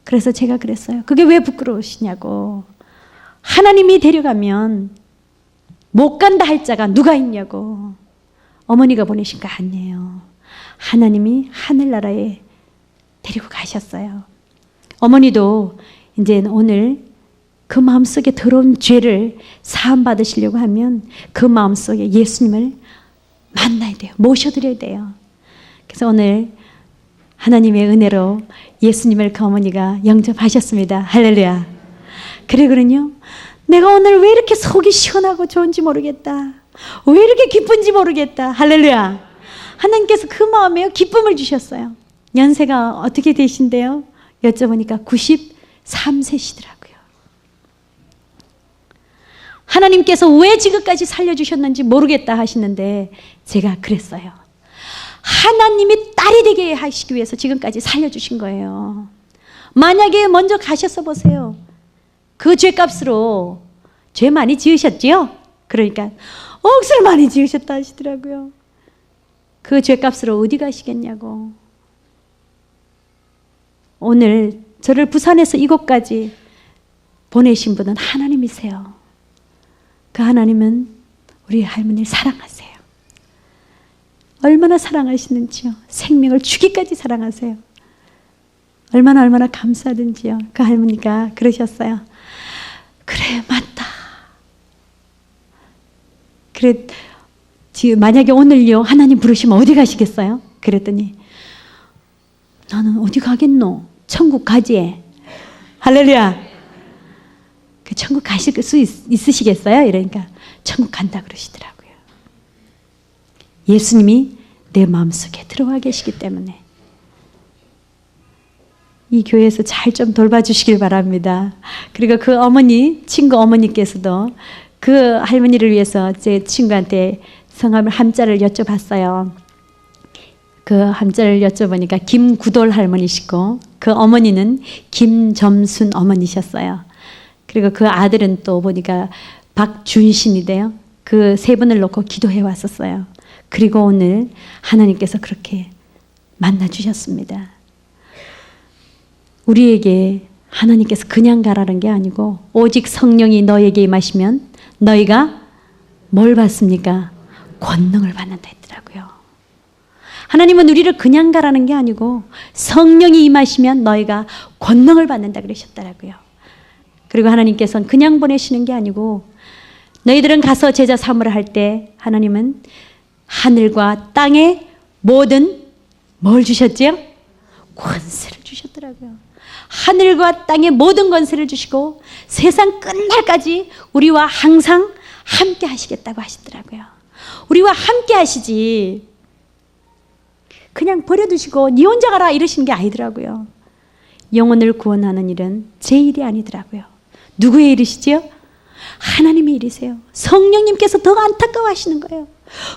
그래서 제가 그랬어요. 그게 왜 부끄러우시냐고. 하나님이 데려가면 못 간다 할 자가 누가 있냐고. 어머니가 보내신 거 아니에요. 하나님이 하늘나라에 데리고 가셨어요. 어머니도 이제 오늘 그 마음속에 더러운 죄를 사함 받으시려고 하면 그 마음속에 예수님을 만나야 돼요. 모셔드려야 돼요. 그래서 오늘 하나님의 은혜로 예수님을 그 어머니가 영접하셨습니다. 할렐루야. 그러거든요. 내가 오늘 왜 이렇게 속이 시원하고 좋은지 모르겠다. 왜 이렇게 기쁜지 모르겠다. 할렐루야. 하나님께서 그 마음에 기쁨을 주셨어요. 연세가 어떻게 되신대요? 여쭤보니까 93세시더라고요. 하나님께서 왜 지금까지 살려주셨는지 모르겠다 하시는데 제가 그랬어요. 하나님이 딸이 되게 하시기 위해서 지금까지 살려주신 거예요. 만약에 먼저 가셔서 보세요. 그 죄값으로 죄 많이 지으셨지요? 그러니까 억수로 많이 지으셨다 하시더라고요. 그 죄값으로 어디 가시겠냐고. 오늘 저를 부산에서 이곳까지 보내신 분은 하나님이세요. 그 하나님은 우리 할머니를 사랑하세요. 얼마나 사랑하시는지요. 생명을 주기까지 사랑하세요. 얼마나 감사하든지요. 그 할머니가 그러셨어요. 그래, 맞다. 그래, 만약에 오늘요 하나님 부르시면 어디 가시겠어요? 그랬더니 나는 어디 가겠노? 천국 가지. 할렐루야. 그 천국 가실 수 있으시겠어요? 이러니까 천국 간다 그러시더라고요. 예수님이 내 마음속에 들어와 계시기 때문에 이 교회에서 잘 좀 돌봐주시길 바랍니다. 그리고 그 친구 어머니께서도 그 할머니를 위해서 제 친구한테 성함을 함자를 여쭤봤어요. 그 함자를 여쭤보니까 김구돌 할머니시고 그 어머니는 김점순 어머니셨어요. 그리고 그 아들은 또 보니까 박준신이래요. 그 세 분을 놓고 기도해 왔었어요. 그리고 오늘 하나님께서 그렇게 만나주셨습니다. 우리에게 하나님께서 그냥 가라는 게 아니고 오직 성령이 너에게 임하시면 너희가 뭘 받습니까? 권능을 받는다 했더라고요. 하나님은 우리를 그냥 가라는 게 아니고 성령이 임하시면 너희가 권능을 받는다 그러셨더라고요. 그리고 하나님께서는 그냥 보내시는 게 아니고 너희들은 가서 제자 삼으라 할 때 하나님은 하늘과 땅의 모든 뭘 주셨지요? 권세를 주셨더라고요. 하늘과 땅의 모든 권세를 주시고 세상 끝날까지 우리와 항상 함께 하시겠다고 하시더라고요. 우리와 함께 하시지 그냥 버려두시고 니 혼자 가라 이러시는 게 아니더라고요. 영혼을 구원하는 일은 제 일이 아니더라고요. 누구의 일이시지요? 하나님의 일이세요. 성령님께서 더 안타까워하시는 거예요.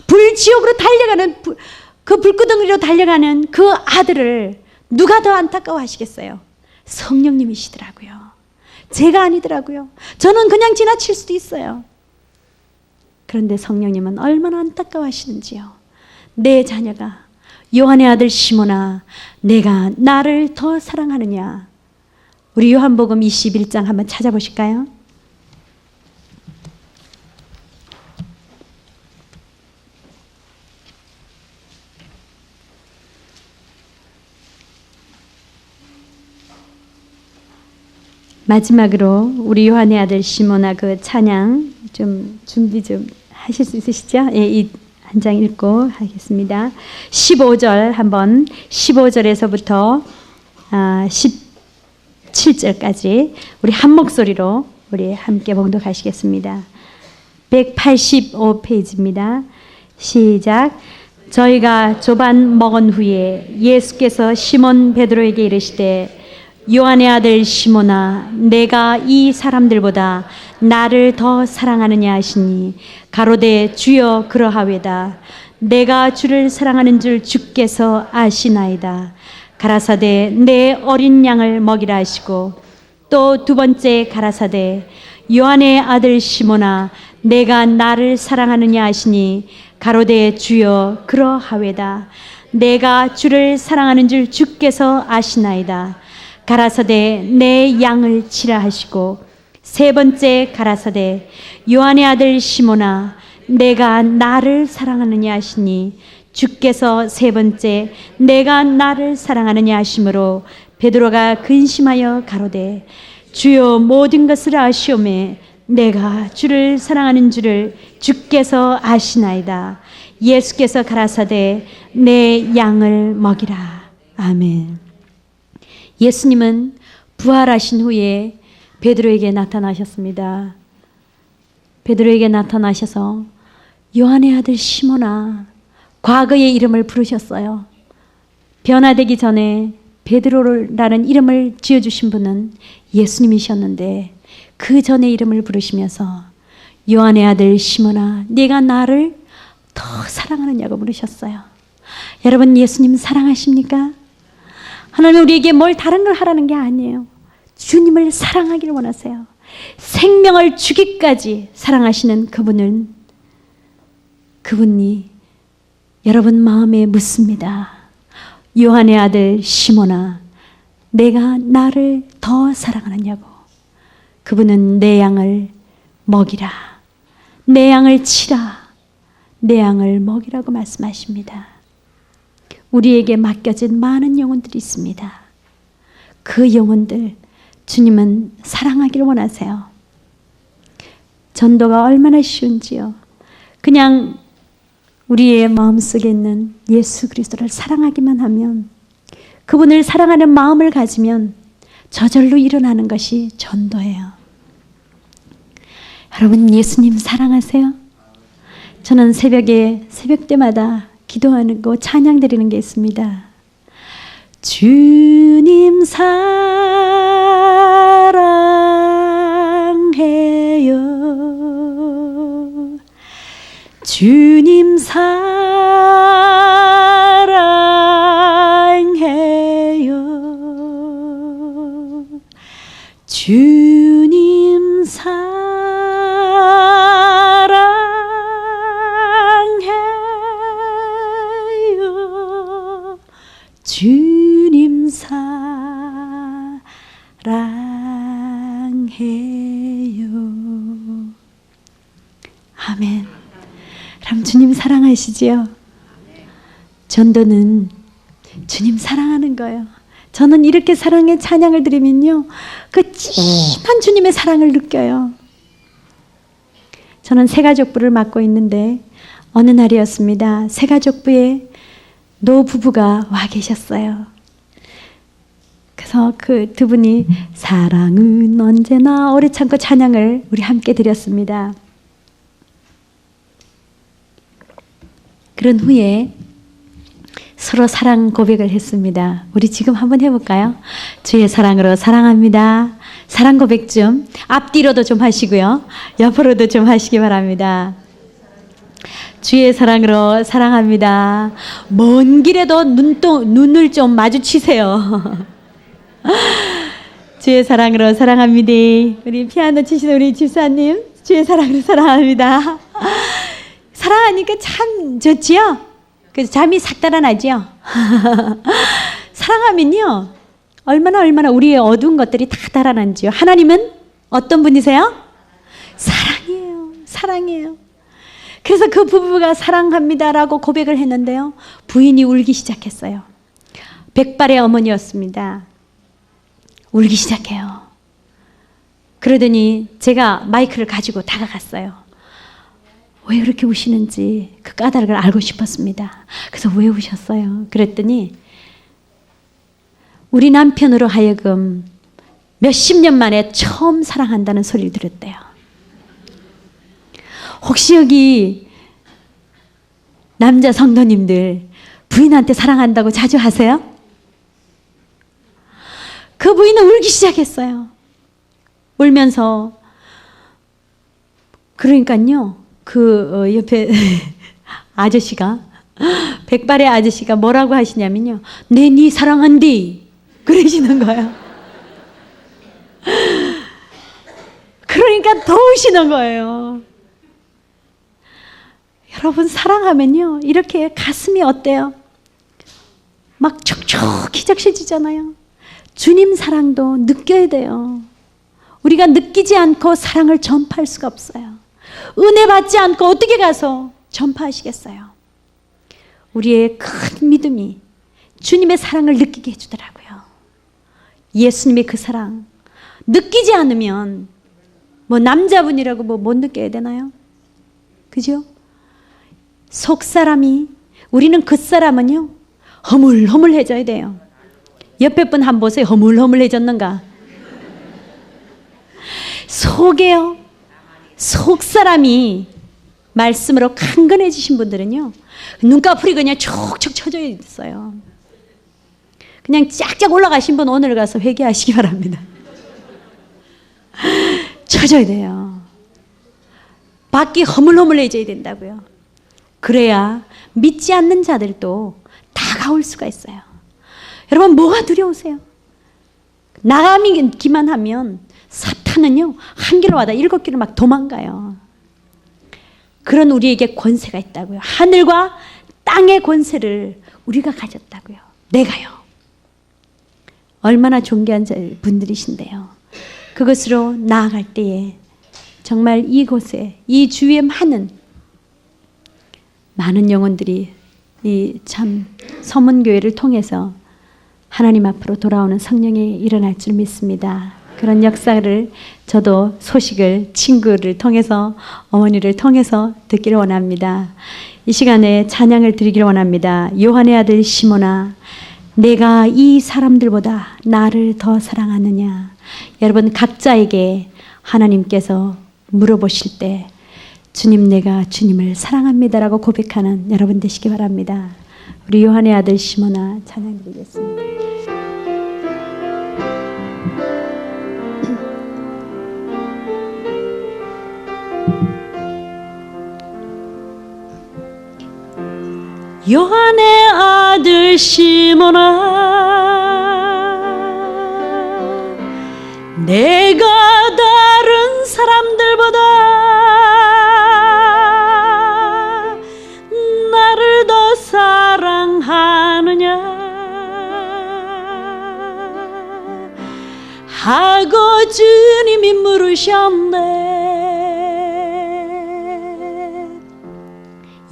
불지옥으로 달려가는 그 불구덩이로 달려가는 그 아들을 누가 더 안타까워하시겠어요? 성령님이시더라고요. 제가 아니더라고요. 저는 그냥 지나칠 수도 있어요. 그런데 성령님은 얼마나 안타까워하시는지요. 내 자녀가 요한의 아들 시몬아 내가 나를 더 사랑하느냐. 우리 요한복음 21장 한번 찾아보실까요? 마지막으로 우리 요한의 아들 시몬아 그 찬양 좀 준비 좀 하실 수 있으시죠? 예, 이 한 장 읽고 하겠습니다. 15절 한번 15절에서부터 17절까지 우리 한 목소리로 우리 함께 봉독하시겠습니다. 185페이지입니다. 시작. 저희가 조반 먹은 후에 예수께서 시몬 베드로에게 이르시되 요한의 아들 시몬아 내가 이 사람들보다 나를 더 사랑하느냐 하시니 가로되 주여 그러하외다. 내가 주를 사랑하는 줄 주께서 아시나이다. 가라사대 내 어린 양을 먹이라 하시고 또 두 번째 가라사대 요한의 아들 시몬아 내가 나를 사랑하느냐 하시니 가로되 주여 그러하외다. 내가 주를 사랑하는 줄 주께서 아시나이다. 가라사대 내 양을 치라 하시고 세 번째 가라사대 요한의 아들 시몬아 내가 나를 사랑하느냐 하시니 주께서 세 번째 내가 나를 사랑하느냐 하심으로 베드로가 근심하여 가로되 주여 모든 것을 아시오매 내가 주를 사랑하는 줄을 주께서 아시나이다. 예수께서 가라사대 내 양을 먹이라. 아멘. 예수님은 부활하신 후에 베드로에게 나타나셨습니다. 베드로에게 나타나셔서 요한의 아들 시몬아 과거의 이름을 부르셨어요. 변화되기 전에 베드로라는 이름을 지어주신 분은 예수님이셨는데 그 전의 이름을 부르시면서 요한의 아들 시몬아 네가 나를 더 사랑하느냐고 물으셨어요. 여러분 예수님 사랑하십니까? 하나님은 우리에게 뭘 다른 걸 하라는 게 아니에요. 주님을 사랑하기를 원하세요. 생명을 주기까지 사랑하시는 그분이 여러분 마음에 묻습니다. 요한의 아들 시몬아 내가 나를 더 사랑하느냐고. 그분은 내 양을 먹이라. 내 양을 치라. 내 양을 먹이라고 말씀하십니다. 우리에게 맡겨진 많은 영혼들이 있습니다. 그 영혼들 주님은 사랑하기를 원하세요. 전도가 얼마나 쉬운지요. 그냥 우리의 마음속에 있는 예수 그리스도를 사랑하기만 하면 그분을 사랑하는 마음을 가지면 저절로 일어나는 것이 전도예요. 여러분 예수님 사랑하세요? 저는 새벽 때마다 기도하는 거 찬양 드리는 게 있습니다. 주님 사랑해요. 주님 사랑해요. 주님 사랑해요. 주님 사랑해요. 아멘. 그럼 주님 사랑하시지요? 전도는 주님 사랑하는 거예요. 저는 이렇게 사랑의 찬양을 드리면요, 그 찐한 주님의 사랑을 느껴요. 저는 새가족부를 맡고 있는데 어느 날이었습니다. 새가족부에 노부부가 와 계셨어요. 그래서 그래서 그 두 분이 사랑은 언제나 오래 참고 찬양을 우리 함께 드렸습니다. 그런 후에 서로 사랑 고백을 했습니다. 우리 지금 한번 해볼까요? 주의 사랑으로 사랑합니다. 사랑 고백 좀 앞뒤로도 좀 하시고요. 옆으로도 좀 하시기 바랍니다. 주의 사랑으로 사랑합니다. 먼 길에도 눈을 좀 마주치세요. 주의 사랑으로 사랑합니다. 우리 피아노 치시는 우리 집사님, 주의 사랑으로 사랑합니다. 사랑하니까 참 좋지요? 그래서 잠이 싹 달아나죠? 사랑하면요, 얼마나 우리의 어두운 것들이 다 달아나지요. 하나님은 어떤 분이세요? 사랑이에요. 사랑이에요. 그래서 그 부부가 사랑합니다라고 고백을 했는데요. 부인이 울기 시작했어요. 백발의 어머니였습니다. 울기 시작해요. 그러더니 제가 마이크를 가지고 다가갔어요. 왜 그렇게 우시는지 그 까닭을 알고 싶었습니다. 그래서 왜 우셨어요? 그랬더니 우리 남편으로 하여금 몇십 년 만에 처음 사랑한다는 소리를 들었대요. 혹시 여기 남자 성도님들 부인한테 사랑한다고 자주 하세요? 그 부인은 울기 시작했어요. 울면서 그러니까요. 그 옆에 아저씨가 백발의 아저씨가 뭐라고 하시냐면요. 네 사랑한디 그러시는 거예요. 그러니까 더 우시는 거예요. 여러분 사랑하면요 이렇게 가슴이 어때요? 막 촉촉히 적셔지잖아요. 주님 사랑도 느껴야 돼요. 우리가 느끼지 않고 사랑을 전파할 수가 없어요. 은혜 받지 않고 어떻게 가서 전파하시겠어요? 우리의 큰 믿음이 주님의 사랑을 느끼게 해주더라고요. 예수님의 그 사랑 느끼지 않으면 뭐 남자분이라고 뭐 못 느껴야 되나요? 그죠? 속사람이 우리는 그 사람은요 허물허물해져야 돼요. 옆에 분 한번 보세요. 허물허물해졌는가? 속에요. 속사람이 말씀으로 강건해지신 분들은요 눈꺼풀이 그냥 촉촉 쳐져 있어요. 그냥 쫙쫙 올라가신 분 오늘 가서 회개하시기 바랍니다. 쳐져야 돼요. 밖이 허물허물해져야 된다고요. 그래야 믿지 않는 자들도 다가올 수가 있어요. 여러분 뭐가 두려우세요? 나가기만 하면 사탄은요 한 길로 와다 7길을 막 도망가요. 그런 우리에게 권세가 있다고요. 하늘과 땅의 권세를 우리가 가졌다고요. 내가요. 얼마나 존귀한 분들이신데요. 그것으로 나아갈 때에 정말 이곳에 이 주위에 많은 영혼들이 이 참 서문교회를 통해서 하나님 앞으로 돌아오는 성령이 일어날 줄 믿습니다. 그런 역사를 저도 소식을 친구를 통해서 어머니를 통해서 듣기를 원합니다. 이 시간에 찬양을 드리기를 원합니다. 요한의 아들 시몬아 내가 이 사람들보다 나를 더 사랑하느냐. 여러분 각자에게 하나님께서 물어보실 때 주님 내가 주님을 사랑합니다라고 고백하는 여러분 되시기 바랍니다. 우리 요한의 아들 시몬아 찬양 드리겠습니다. 요한의 아들 시몬아 내가 다른 사람들보다 나를 더 사랑하느냐 하고 주님이 물으셨네.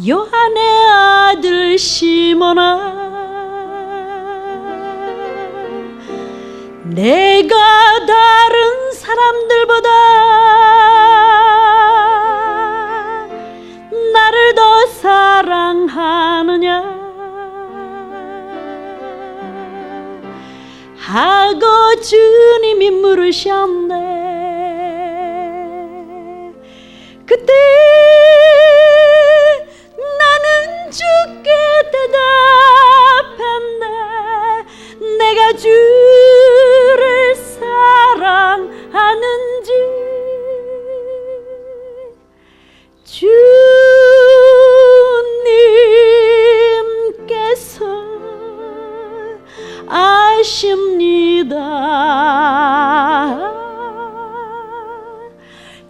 요한의 아들 시몬아 내가 다른 사람들보다 나를 더 사랑하느냐 하고 주님이 물으셨네. 그때 나는 주께 대답했네. 내가 주를 사랑하는지. 주님께서 아십니다.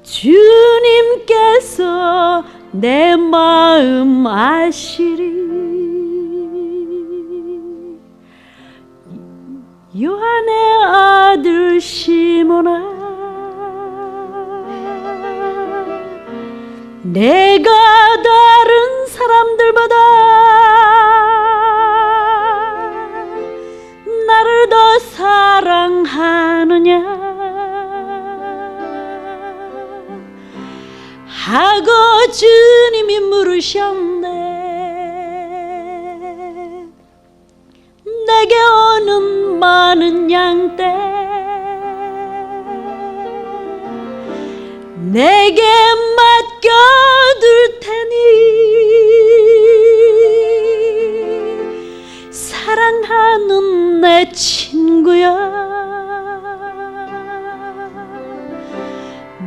주님께서 내 마음 아시리. 요한의 아들 시몬아, 내가 다른 사람들보다 나를 더 사랑하느냐 하고 주님이 물으셨네. 내게 오는 많은 양떼 내게 맡겨둘 테니 사랑하는 내 친구야,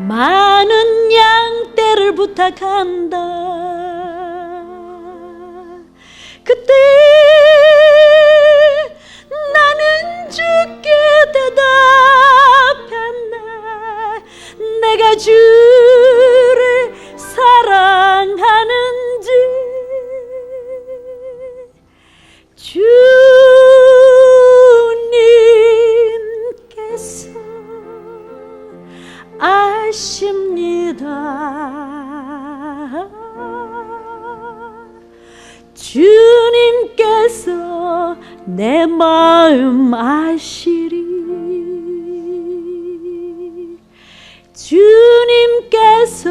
많은 양떼를 부탁한다. 그때 나는 주께 대답했네. 내가 주를 사랑하는지. 주님께서 아십니다. 주님께서 내 마음 아시리. 주님께서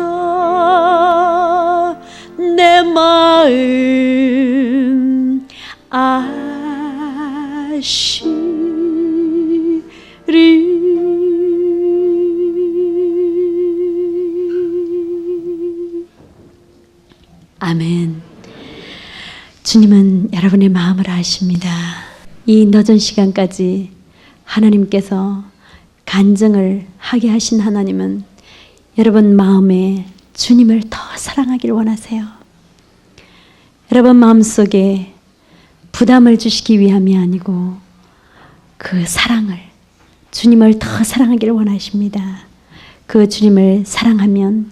내 마음 아시리. 아멘. 주님은 여러분의 마음을 아십니다. 이 늦은 시간까지 하나님께서 간증을 하게 하신 하나님은 여러분 마음에 주님을 더 사랑하기를 원하세요. 여러분 마음속에 부담을 주시기 위함이 아니고 그 사랑을, 주님을 더 사랑하기를 원하십니다. 그 주님을 사랑하면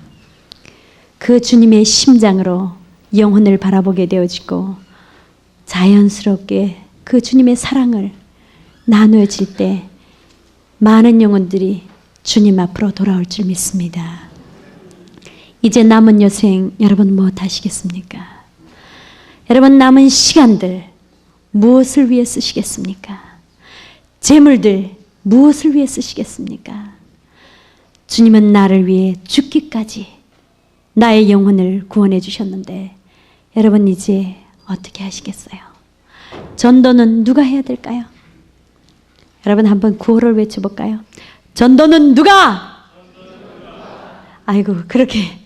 그 주님의 심장으로 영혼을 바라보게 되어지고 자연스럽게 그 주님의 사랑을 나누어질 때 많은 영혼들이 주님 앞으로 돌아올 줄 믿습니다. 이제 남은 여생 여러분 무엇 하시겠습니까? 여러분 남은 시간들 무엇을 위해 쓰시겠습니까? 재물들 무엇을 위해 쓰시겠습니까? 주님은 나를 위해 죽기까지 나의 영혼을 구원해 주셨는데 여러분 이제 어떻게 하시겠어요? 전도는 누가 해야 될까요? 여러분 한번 구호를 외쳐볼까요? 전도는 누가? 아이고 그렇게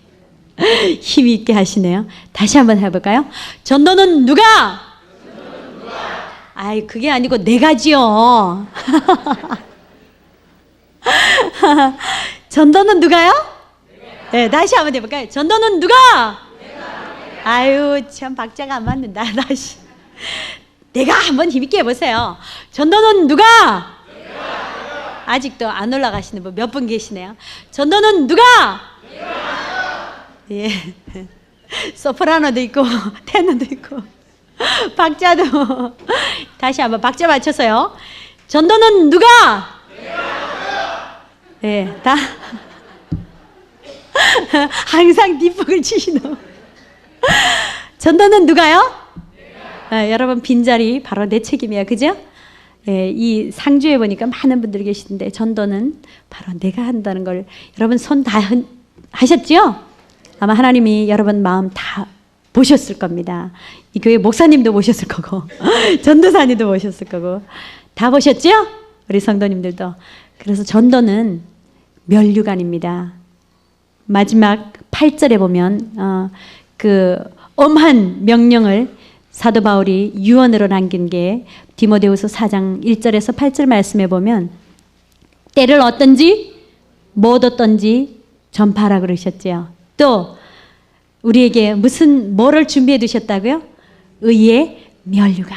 힘 있게 하시네요. 다시 한번 해볼까요? 전도는 누가? 아이 그게 아니고 내가지요. 전도는 누가요? 네, 다시 한번 해볼까요? 전도는 누가? 아유 참 박자가 안 맞는다. 다시 내가 한번 힘있게 해보세요. 전도는 누가? 아직도 안 올라가시는 분 몇 분 계시네요. 전도는 누가? 예. 소프라노도 있고 테너도 있고 박자도 다시 한번 박자 맞춰서요. 전도는 누가? 예, 다 항상 뒷북을 치시노. 전도는 누가요? 여러분 빈자리 바로 내 책임이야, 그죠? 예, 이 상주에 보니까 많은 분들이 계시는데 전도는 바로 내가 한다는 걸 여러분 손 다 하셨죠? 아마 하나님이 여러분 마음 다 보셨을 겁니다. 이 교회 목사님도 보셨을 거고 전도사님도 보셨을 거고 다 보셨죠? 우리 성도님들도. 그래서 전도는 면류관입니다. 마지막 8절에 보면 그 엄한 명령을 사도 바울이 유언으로 남긴 게 디모데후서 4장 1절에서 8절 말씀에 보면 때를 얻든지 못 얻든지 전파하라 그러셨죠. 또 우리에게 뭐를 준비해 두셨다고요? 의의 면류관.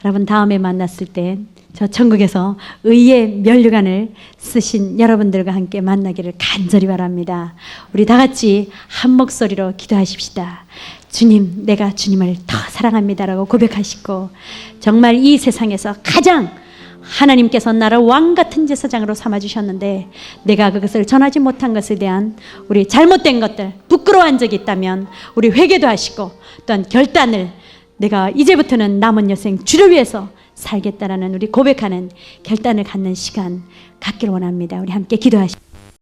여러분 다음에 만났을 때 저 천국에서 의의 면류관을 쓰신 여러분들과 함께 만나기를 간절히 바랍니다. 우리 다 같이 한 목소리로 기도하십시다. 주님, 내가 주님을 더 사랑합니다라고 고백하시고 정말 이 세상에서 가장 하나님께서 나를 왕 같은 제사장으로 삼아주셨는데 내가 그것을 전하지 못한 것에 대한 우리 잘못된 것들, 부끄러워한 적이 있다면 우리 회개도 하시고 또한 결단을 내가 이제부터는 남은 여생 주를 위해서 살겠다라는 우리 고백하는 결단을 갖는 시간 갖기를 원합니다. 우리 함께 기도하십시다.